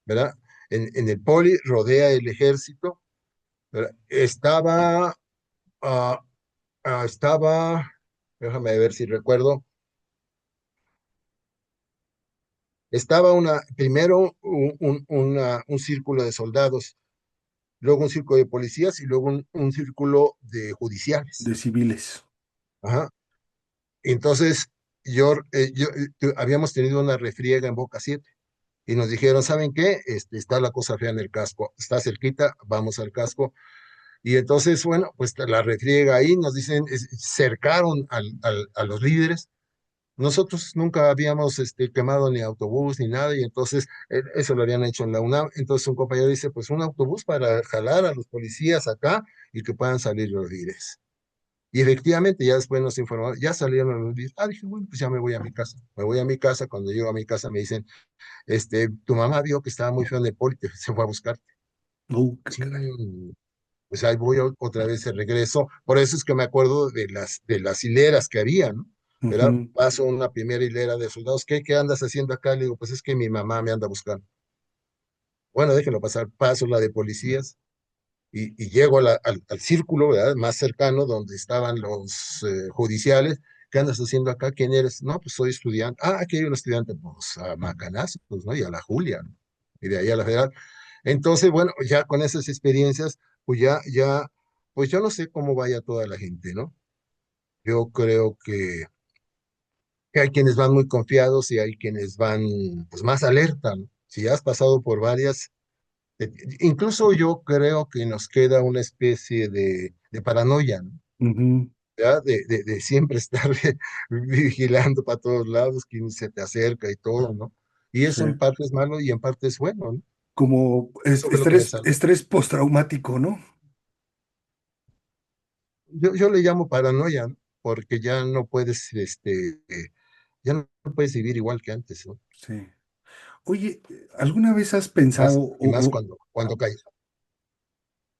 ¿verdad? En el Poli rodea el ejército, ¿verdad? Ah, estaba, déjame ver si recuerdo, estaba primero un círculo de soldados, luego un círculo de policías y luego un círculo de judiciales. De civiles. Ajá. Entonces, habíamos tenido una refriega en Boca 7 y nos dijeron, ¿saben qué? Está la cosa fea en el casco, está cerquita, vamos al casco. Y entonces, bueno, pues la refriega ahí, nos dicen, cercaron a los líderes. Nosotros nunca habíamos quemado ni autobús ni nada, y entonces eso lo habían hecho en la UNAM. Entonces un compañero dice, pues un autobús para jalar a los policías acá y que puedan salir los líderes. Y efectivamente, ya después nos informaron, ya salieron los días. Dije, bueno, pues ya me voy a mi casa. Me voy a mi casa. Cuando llego a mi casa me dicen, tu mamá vio que estaba muy feo en el poli, se fue a buscar. Qué Sí, caray. pues ahí voy otra vez de regreso. Por eso es que me acuerdo de las hileras que había, ¿no? Era, Ujú. paso una primera hilera de soldados. ¿Qué andas haciendo acá? Le digo, pues es que mi mamá me anda buscando. Bueno, déjenlo pasar. Paso la de policías y llego al círculo, ¿verdad? Más cercano, donde estaban los judiciales. ¿Qué andas haciendo acá? ¿Quién eres? No, pues soy estudiante. Ah, aquí hay un estudiante, pues a Macanazos, pues, ¿no? Y a la Julia, ¿no? Y de ahí a la Federal. Entonces, bueno, ya con esas experiencias, pues pues yo no sé cómo vaya toda la gente, ¿no? Yo creo que hay quienes van muy confiados y hay quienes van, pues, más alerta, ¿no? Si ya has pasado por varias, incluso yo creo que nos queda una especie de paranoia, ¿no? Ujú. ¿Ya? De siempre estar vigilando para todos lados, quién se te acerca y todo, ¿no? Y Sí. eso en parte es malo y en parte es bueno, ¿no? Como Eso fue lo que me estrés, salvó. estrés postraumático, ¿no? Yo le llamo paranoia, ¿no? Porque ya no puedes vivir igual que antes, ¿no? Sí. Oye, ¿alguna vez has Y pensado más, y más o cuando caes.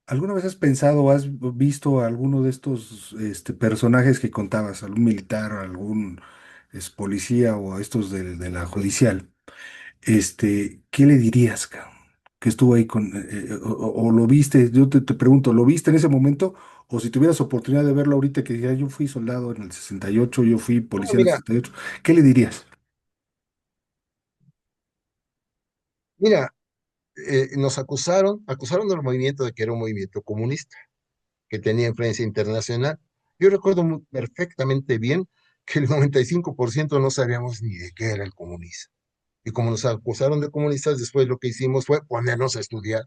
alguna vez has pensado o has visto a alguno de estos personajes que contabas, algún militar, algún policía o a estos de la judicial? ¿Qué le dirías, cabrón? Que estuvo ahí o lo viste, yo te pregunto, ¿lo viste en ese momento? O si tuvieras oportunidad de verlo ahorita que diga, yo fui soldado en el 68, yo fui No, policía en el mira, 68, ¿qué le dirías? mira, nos acusaron del movimiento de que era un movimiento comunista, que tenía influencia internacional. Yo recuerdo perfectamente bien que el 95% no sabíamos ni de qué era el comunismo. Y como nos acusaron de comunistas, después lo que hicimos fue ponernos a estudiar,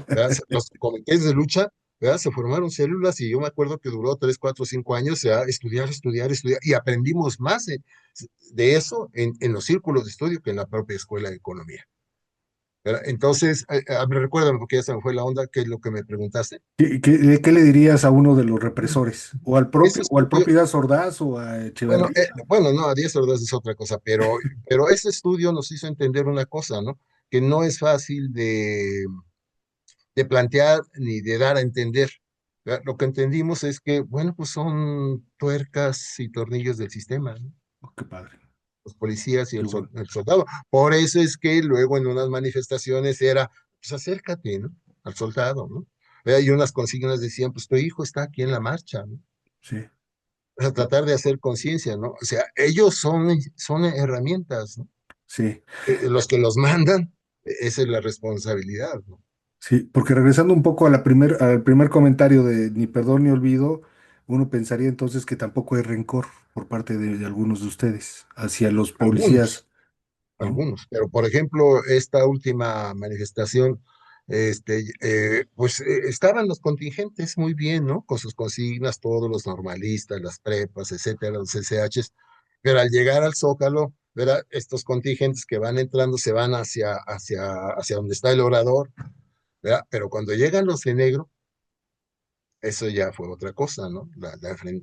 ¿verdad? Los comités de lucha, ¿verdad? Se formaron células y yo me acuerdo que duró 3, 4, 5 años, ¿verdad? Estudiar, estudiar, estudiar, y aprendimos más de eso en los círculos de estudio que en la propia escuela de economía, ¿verdad? Entonces, recuérdame porque ya se me fue la onda, ¿qué es lo que me preguntaste? ¿Qué le dirías a uno de los represores? Ese O al estudio, propio Díaz Ordaz o a bueno, Echeverría? no, a 10 horas es otra cosa, pero ese estudio nos hizo entender una cosa, ¿no? Que no es fácil de plantear ni de dar a entender. ¿Verdad? Lo que entendimos es que, bueno, pues son tuercas y tornillos del sistema, ¿no? Oh, qué padre, Los policías y qué el, bueno. el soldado. Por eso es que luego en unas manifestaciones era, pues acércate, ¿no? Al soldado, ¿no? ¿verdad? Y unas consignas decían, pues tu hijo está aquí en la marcha, ¿no? sí, O sea, tratar de hacer conciencia, ¿no? O sea, ellos son herramientas, ¿no? sí. Los que los mandan, esa es la responsabilidad, ¿no? Sí, porque regresando un poco a al primer comentario de ni perdón ni olvido, uno pensaría entonces que tampoco hay rencor por parte de algunos de ustedes hacia los Algunos. policías, ¿no? Algunos, pero por ejemplo, esta última manifestación, pues estaban los contingentes muy bien, ¿no? Con sus consignas, todos los normalistas, las prepas, etcétera, los SHs, pero al llegar al Zócalo, ¿verdad? Estos contingentes que van entrando se van hacia donde está el orador, ¿verdad? Pero cuando llegan los de negro, eso ya fue otra cosa, ¿no?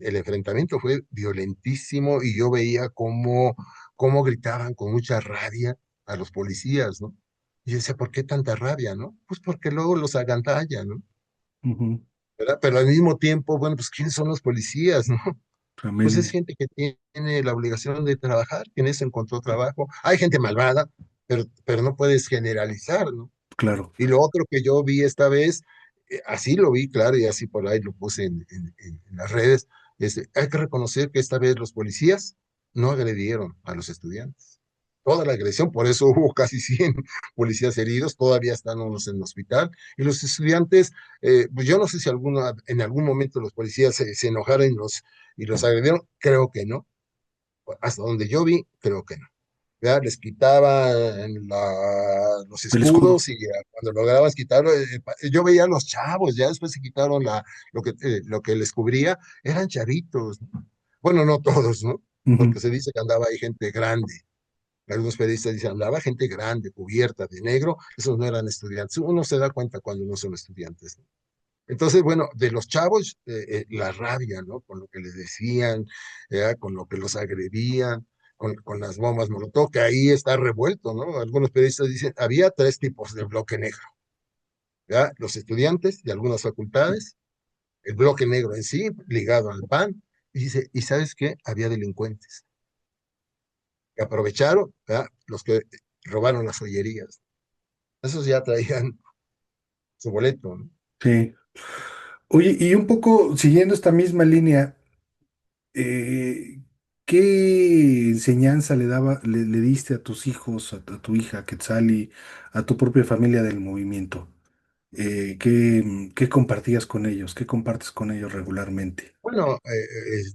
El enfrentamiento fue violentísimo y yo veía cómo gritaban con mucha rabia a los policías, ¿no? Y yo decía, ¿por qué tanta rabia, no? Pues porque luego los agantallan, ¿no? Ujú. ¿Verdad? Pero al mismo tiempo, bueno, pues ¿quiénes son los policías, no? Pues es También, gente que tiene la obligación de trabajar, que en eso encontró trabajo. Hay gente malvada, pero no puedes generalizar, ¿no? claro. Y lo otro que yo vi esta vez, así lo vi, claro, y así por ahí lo puse en las redes, hay que reconocer que esta vez los policías no agredieron a los estudiantes. Toda la agresión, por eso hubo casi 100 policías heridos, todavía están unos en el hospital, y los estudiantes, pues yo no sé si en algún momento los policías se enojaron y los agredieron, creo que no, hasta donde yo vi, creo que no. ¿Ya? Les quitaban los El escudo. escudos y cuando lograbas quitarlo, yo veía a los chavos, ya después se quitaron lo que les cubría, eran chavitos, ¿no? Bueno, no todos, ¿no? Ujú. Porque se dice que andaba ahí gente grande. Algunos periodistas dicen, andaba gente grande, cubierta de negro, esos no eran estudiantes. Uno se da cuenta cuando no son estudiantes, ¿no? Entonces, bueno, de los chavos, la rabia, ¿no? Con lo que les decían, con lo que los agredían, con las bombas Molotov, que ahí está revuelto, ¿no? Algunos periodistas dicen, había tres tipos de bloque negro, ¿ya? Los estudiantes de algunas facultades, el bloque negro en sí, ligado al PAN, y dice, ¿y sabes qué? Había delincuentes que aprovecharon, ¿ya? Los que robaron las joyerías. Esos ya traían su boleto, ¿no? Sí. Oye, y un poco siguiendo esta misma línea, eh, ¿qué enseñanza le diste a tus hijos, a tu hija Quetzali, a tu propia familia del movimiento? ¿Qué compartías con ellos? ¿Qué compartes con ellos regularmente? Bueno,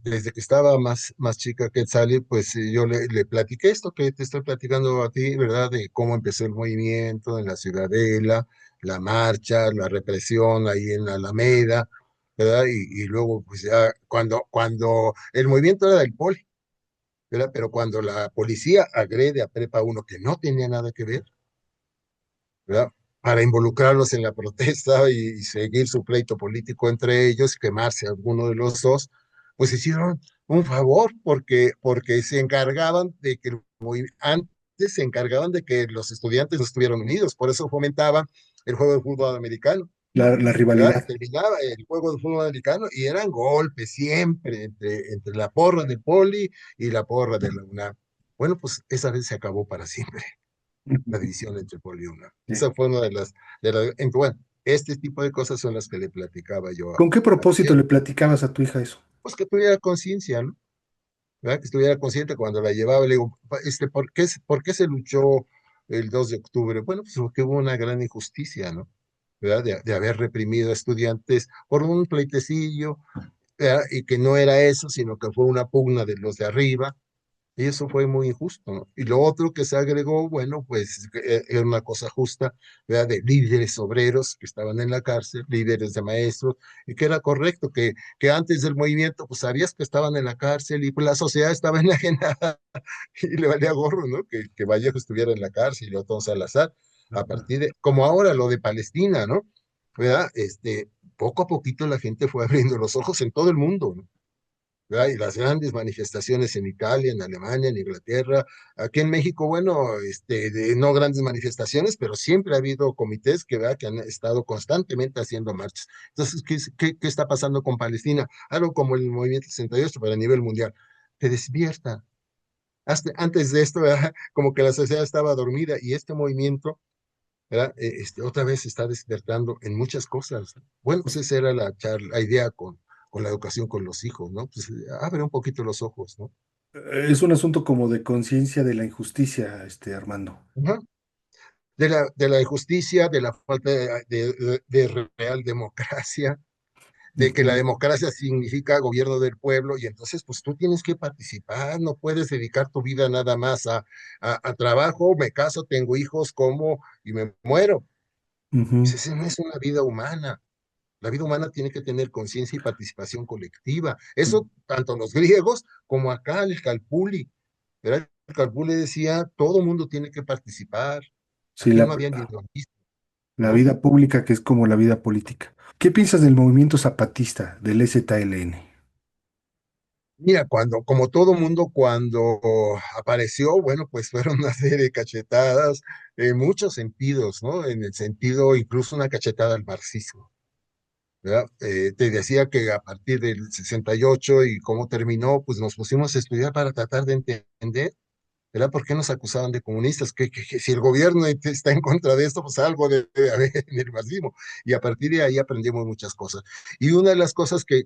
desde que estaba más chica que Sally, pues yo le platiqué esto que te estoy platicando a ti, ¿verdad? De cómo empezó el movimiento en la Ciudadela, la marcha, la represión ahí en la Alameda, ¿verdad? Y luego, pues ya, cuando el movimiento era del poli, ¿verdad? Pero cuando la policía agrede a Prepa uno que no tenía nada que ver, ¿verdad? Para involucrarlos en la protesta y seguir su pleito político entre ellos, quemarse a alguno de los dos, pues hicieron un favor porque se encargaban de que antes se encargaban de que los estudiantes no estuvieran unidos, por eso fomentaban el juego de fútbol americano, La ¿verdad? rivalidad. Terminaba el juego de fútbol americano y eran golpes siempre entre la porra del Poli y la porra de la UNAM. Bueno, pues esa vez se acabó para siempre la división entre Poli y UNAM. Sí. Esa fue una bueno, este tipo de cosas son las que le platicaba yo ¿Con qué a mi propósito hija. le platicabas a tu hija eso? Pues que tuviera conciencia, ¿no? ¿Verdad? Que estuviera consciente cuando la llevaba, le digo, ¿por qué se luchó el 2 de octubre? Bueno, pues porque hubo una gran injusticia, ¿no? ¿Verdad? De haber reprimido a estudiantes por un pleitecillo, ¿verdad? Y que no era eso, sino que fue una pugna de los de arriba, y eso fue muy injusto, ¿no? Y lo otro que se agregó, bueno, pues era una cosa justa, ¿verdad? De líderes obreros que estaban en la cárcel, líderes de maestros, y que era correcto que antes del movimiento, pues sabías que estaban en la cárcel y pues la sociedad estaba enajenada y le valía gorro, ¿no? Que Vallejo estuviera en la cárcel y Otón Salazar, a Ajá. partir de, como ahora lo de Palestina, ¿no? ¿Verdad? Poco a poquito la gente fue abriendo los ojos en todo el mundo, ¿no? ¿Verdad? Y las grandes manifestaciones en Italia, en Alemania, en Inglaterra, aquí en México, bueno, no grandes manifestaciones, pero siempre ha habido comités ¿verdad? Que han estado constantemente haciendo marchas. Entonces, ¿qué está pasando con Palestina? Algo como el movimiento 68, pero a nivel mundial. Te despierta. Antes de esto, ¿verdad? Como que la sociedad estaba dormida y este movimiento ¿verdad? Otra vez se está despertando en muchas cosas. Bueno, pues esa era la idea con la educación con los hijos, ¿no? Pues abre un poquito los ojos, ¿no? Es un asunto como de conciencia de la injusticia, Armando. Ajá. De la injusticia, de la falta de real democracia, de que la Ujú, democracia significa gobierno del pueblo, y entonces pues tú tienes que participar, no puedes dedicar tu vida nada más a trabajo, me caso, tengo hijos, como y me muero. Pues ujú. esa no es una vida humana. La vida humana tiene que tener conciencia y participación colectiva. Eso tanto los griegos como acá el Calpulli. ¿Verdad? El Calpulli decía, todo mundo tiene que participar. Sí, Aquí no había individualismo, la ¿no? vida pública que es como la vida política. ¿Qué piensas del movimiento zapatista, del EZLN? Mira, como todo mundo, cuando apareció, bueno, pues fueron una serie de cachetadas en muchos sentidos, ¿no? En el sentido, incluso una cachetada al marxismo, ¿verdad? Te decía que a partir del 68 y cómo terminó, pues nos pusimos a estudiar para tratar de entender, ¿verdad? ¿Por qué nos acusaban de comunistas? Que si el gobierno está en contra de esto, pues algo debe haber en el marxismo. Y a partir de ahí aprendimos muchas cosas. Y una de las cosas que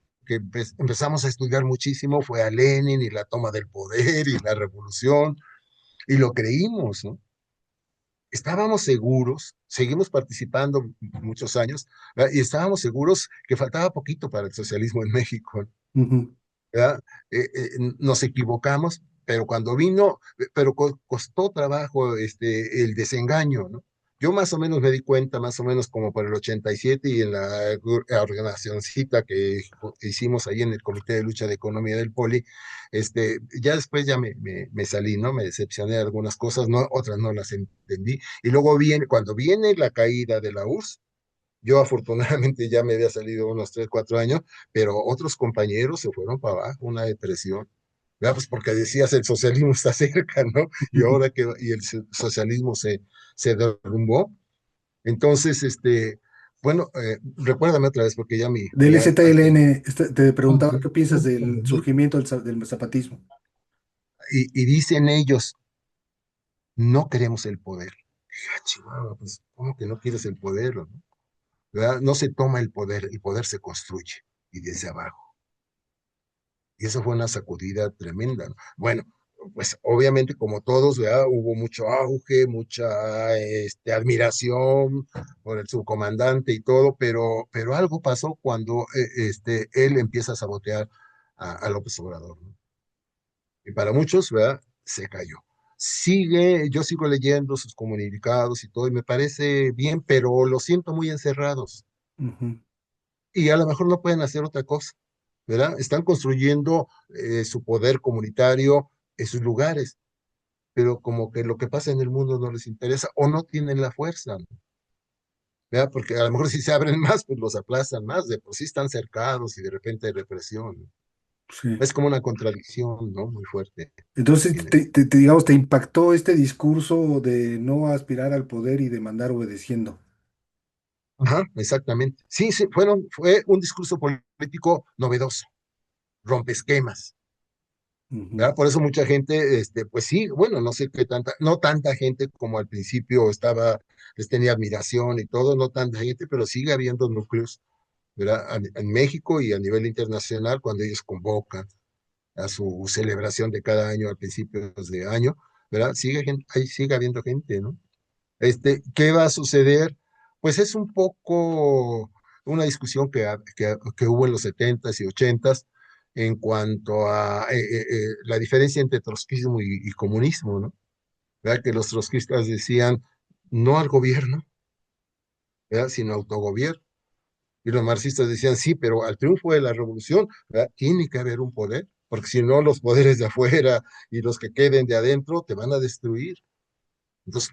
empezamos a estudiar muchísimo fue a Lenin y la toma del poder y la revolución, y lo creímos, ¿no? Estábamos seguros, seguimos participando muchos años, ¿verdad? Y estábamos seguros que faltaba poquito para el socialismo en México, Ujú, ¿verdad? Nos equivocamos, pero cuando vino, pero costó trabajo el desengaño, ¿no? Yo más o menos me di cuenta, más o menos como por el 87 y en la organizacióncita que hicimos ahí en el Comité de Lucha de Economía del Poli, ya después ya me salí, ¿no? Me decepcioné de algunas cosas, no, otras no las entendí. Y luego cuando viene la caída de la URSS, yo afortunadamente ya me había salido unos 3, 4 años, pero otros compañeros se fueron para abajo, una depresión. ¿Verdad? Pues porque decías el socialismo está cerca, ¿no? Y ujú. ahora que y el socialismo se derrumbó. Entonces, bueno, recuérdame otra vez porque ya Del aquí. EZLN, te preguntaba qué piensas del surgimiento del zapatismo. Y dicen ellos, no queremos el poder. Ah, Chihuahua, pues, ¿cómo que no quieres el poder? ¿No? ¿Verdad? No se toma el poder se construye y desde abajo. Y eso fue una sacudida tremenda, ¿no? Bueno, pues obviamente como todos, ¿verdad? Hubo mucho auge, mucha admiración por el subcomandante y todo, pero algo pasó cuando él empieza a sabotear a López Obrador, ¿no? Y para muchos, ¿verdad? Se cayó. Yo sigo leyendo sus comunicados y todo, y me parece bien, pero lo siento muy encerrados. Ujú, Y a lo mejor no pueden hacer otra cosa, ¿verdad? Están construyendo su poder comunitario en sus lugares, pero como que lo que pasa en el mundo no les interesa o no tienen la fuerza, ¿no? ¿Verdad? Porque a lo mejor si se abren más, pues los aplastan más, de por sí están cercados y de repente hay represión, ¿no? sí. Es como una contradicción, ¿no? Muy fuerte que Entonces, tienen. digamos, ¿te impactó este discurso de no aspirar al poder y de mandar obedeciendo? Ajá, exactamente. Sí, sí, fue un discurso político novedoso, rompesquemas. Ujú, ¿Verdad? Por eso mucha gente, pues sí, bueno, no sé qué tanta, no tanta gente como al principio les tenía admiración y todo, no tanta gente, pero sigue habiendo núcleos, ¿verdad? En México y a nivel internacional cuando ellos convocan a su celebración de cada año a principios de año, ¿verdad? Ahí sigue habiendo gente, ¿no? ¿Qué va a suceder? Pues es un poco una discusión que hubo en los setentas y ochentas en cuanto a la diferencia entre trotskismo y comunismo, ¿no? ¿Verdad? Que los trotskistas decían no al gobierno, ¿verdad? Sino autogobierno. Y los marxistas decían sí, pero al triunfo de la revolución, ¿verdad? Tiene que haber un poder, porque si no los poderes de afuera y los que queden de adentro te van a destruir. Entonces,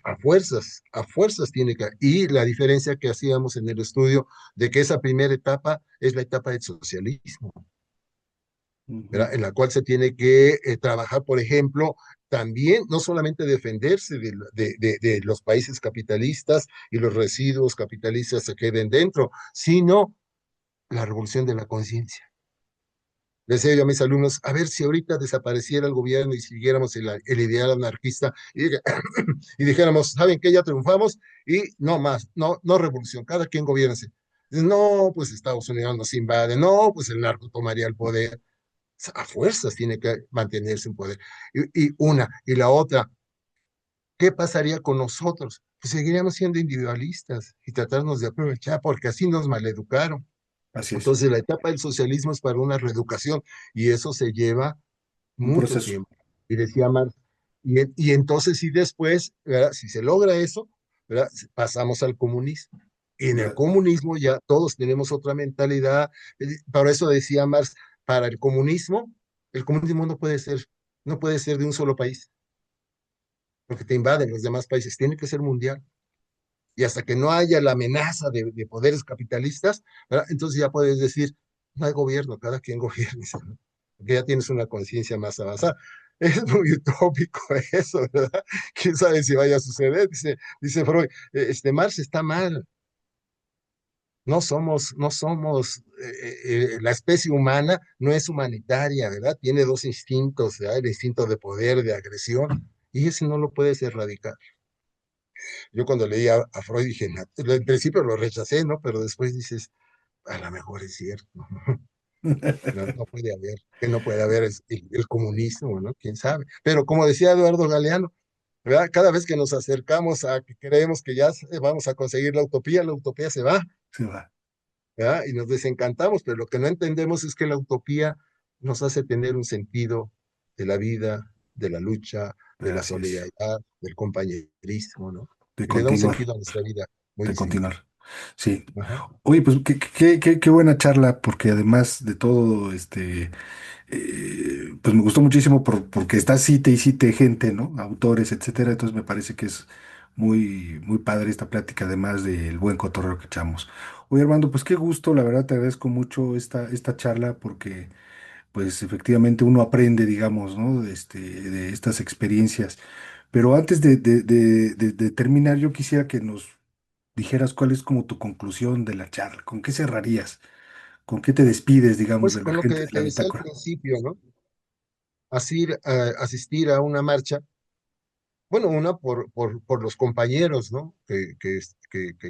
a fuerzas tiene que. Y la diferencia que hacíamos en el estudio de que esa primera etapa es la etapa del socialismo, ujú. ¿verdad? En la cual se tiene que trabajar, por ejemplo, también no solamente defenderse de los países capitalistas y los residuos capitalistas se queden dentro, sino la revolución de la conciencia. decía yo a mis alumnos, a ver si ahorita desapareciera el gobierno y siguiéramos el ideal anarquista y dijéramos, ¿saben qué? Ya triunfamos y no más, no, no revolución, cada quien gobiernase. No, pues Estados Unidos nos invade, no, pues el narco tomaría el poder. A fuerzas tiene que mantenerse en poder. Y la otra, ¿qué pasaría con nosotros? Pues seguiríamos siendo individualistas y tratarnos de aprovechar, porque así nos maleducaron. Así es, Entonces, la etapa del socialismo es para una reeducación y eso se lleva un mucho proceso. tiempo. Y decía Marx, y entonces, y después, ¿verdad? Si se logra eso, ¿verdad? Pasamos al comunismo. Y en el Ya, comunismo ya todos tenemos otra mentalidad. Por eso decía Marx, para el comunismo no puede ser de un solo país, porque te invaden los demás países, tiene que ser mundial. Y hasta que no haya la amenaza de poderes capitalistas, ¿verdad? Entonces ya puedes decir, no hay gobierno, cada quien gobierne, ¿no? Porque ya tienes una conciencia más avanzada. Es muy utópico eso, ¿verdad? ¿Quién sabe si vaya a suceder? Dice Freud, Marx está mal. La especie humana no es humanitaria, ¿verdad? Tiene dos instintos, ¿verdad? El instinto de poder, de agresión, y ese no lo puedes erradicar. Yo cuando leí a Freud dije, "No", en principio lo rechacé, ¿no? Pero después dices, a lo mejor es cierto, no, no puede haber, que no puede haber el comunismo, ¿no? ¿Quién sabe? Pero como decía Eduardo Galeano, ¿verdad? Cada vez que nos acercamos a que creemos que ya vamos a conseguir la utopía se va, se va. ¿verdad? Y nos desencantamos, pero lo que no entendemos es que la utopía nos hace tener un sentido de la vida, de la lucha, de la Así es, solidaridad, del compañerismo, ¿no? de Y le da un continuar, sentido a nuestra vida muy de distinto. continuar. Sí. Ajá. Oye, pues qué buena charla, porque además de todo, pues me gustó muchísimo porque está cite y cite gente, ¿no? Autores, etcétera. Entonces me parece que es muy padre esta plática, además del buen cotorreo que echamos. Oye, Armando, pues qué gusto, la verdad te agradezco mucho esta charla porque, pues efectivamente uno aprende, digamos, ¿no? De estas experiencias. Pero antes de terminar, yo quisiera que nos dijeras cuál es como tu conclusión de la charla, ¿con qué cerrarías? ¿Con qué te despides, digamos, Pues de la con lo gente que de la te decía al bitácora? principio, ¿no? Asistir a una marcha, bueno, una por los compañeros, ¿no? Que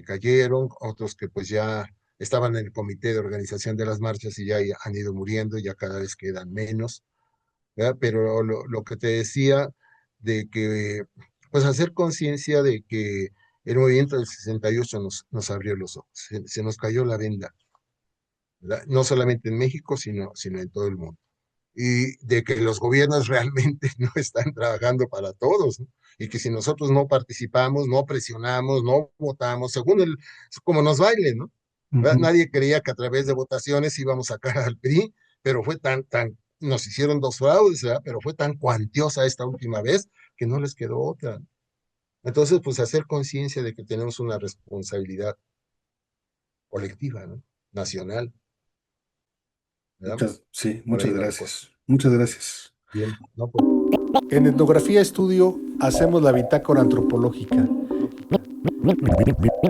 cayeron, otros que pues ya estaban en el comité de organización de las marchas y ya han ido muriendo, ya cada vez quedan menos, ¿verdad? Pero lo que te decía de que, pues hacer conciencia de que el movimiento del 68 nos abrió los ojos, se nos cayó la venda, ¿verdad? No solamente en México, sino en todo el mundo. Y de que los gobiernos realmente no están trabajando para todos, ¿no? Y que si nosotros no participamos, no presionamos, no votamos, según como nos bailen, ¿no? ¿Verdad? Ujú. Nadie creía que a través de votaciones íbamos a sacar al PRI, pero fue nos hicieron dos fraudes, ¿verdad? Pero fue tan cuantiosa esta última vez que no les quedó otra. Entonces, pues hacer conciencia de que tenemos una responsabilidad colectiva, ¿no? Nacional, ¿verdad? Sí, Por muchas ahí va la cosa. gracias. Muchas gracias. Bien, ¿no? Pues, En Etnografía Estudio hacemos la bitácora antropológica.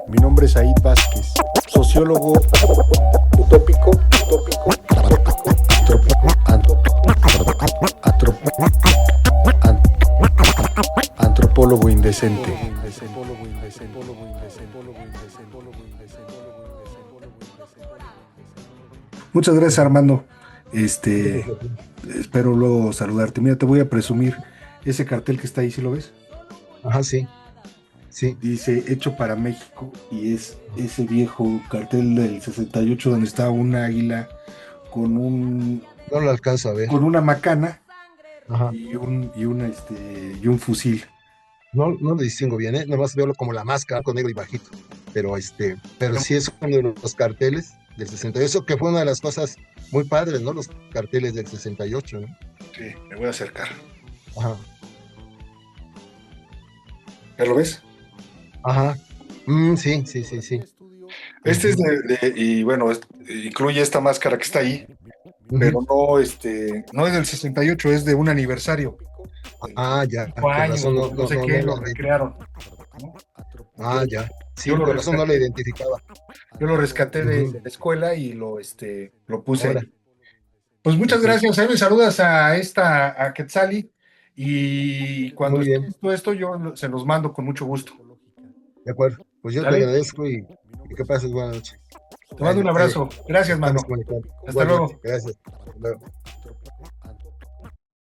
Mi nombre es Aid Vázquez, sociólogo utópico, antropólogo indecente. Muchas gracias, Armando. gracias Este, a ti. espero luego saludarte. Mira, te voy a presumir ese cartel que está ahí, ¿sí lo ves? Ajá, sí, sí. Dice Hecho para México y es ese viejo cartel del 68 donde está un águila con No lo alcanzo a ver. con una macana Ajá. y un fusil. No, no lo distingo bien, ¿eh? Nomás veo como la máscara con negro y bajito. Pero sí es uno de los carteles del 68, que fue una de las cosas muy padres, ¿no? Los carteles del 68, ¿no? Sí, me voy a acercar. Ajá. ¿Ya lo ves? Ajá. Sí, sí, sí, sí. Este es Ujú, y bueno, incluye esta máscara que está ahí, ujú. pero no es del 68, es de un aniversario. Ah, ya, con Años, razón o no sé no qué, lo la identificaba. recrearon, ¿no? Yo, Ah, ya. yo Sí, lo con razón no la rescaté, identificaba. yo lo rescaté de Ujú. la escuela y lo puse Ahora, ahí. Pues muchas Así es. gracias. Ahí me saludas a Quetzali, y cuando Muy esté bien, listo esto, yo se los mando con mucho gusto. de acuerdo. Pues yo te ¿Sale? agradezco y que pases buena noche. Te mando un Sale, abrazo. Gracias, estamos mano. comunicando. Hasta Igualmente, luego. gracias. Hasta luego.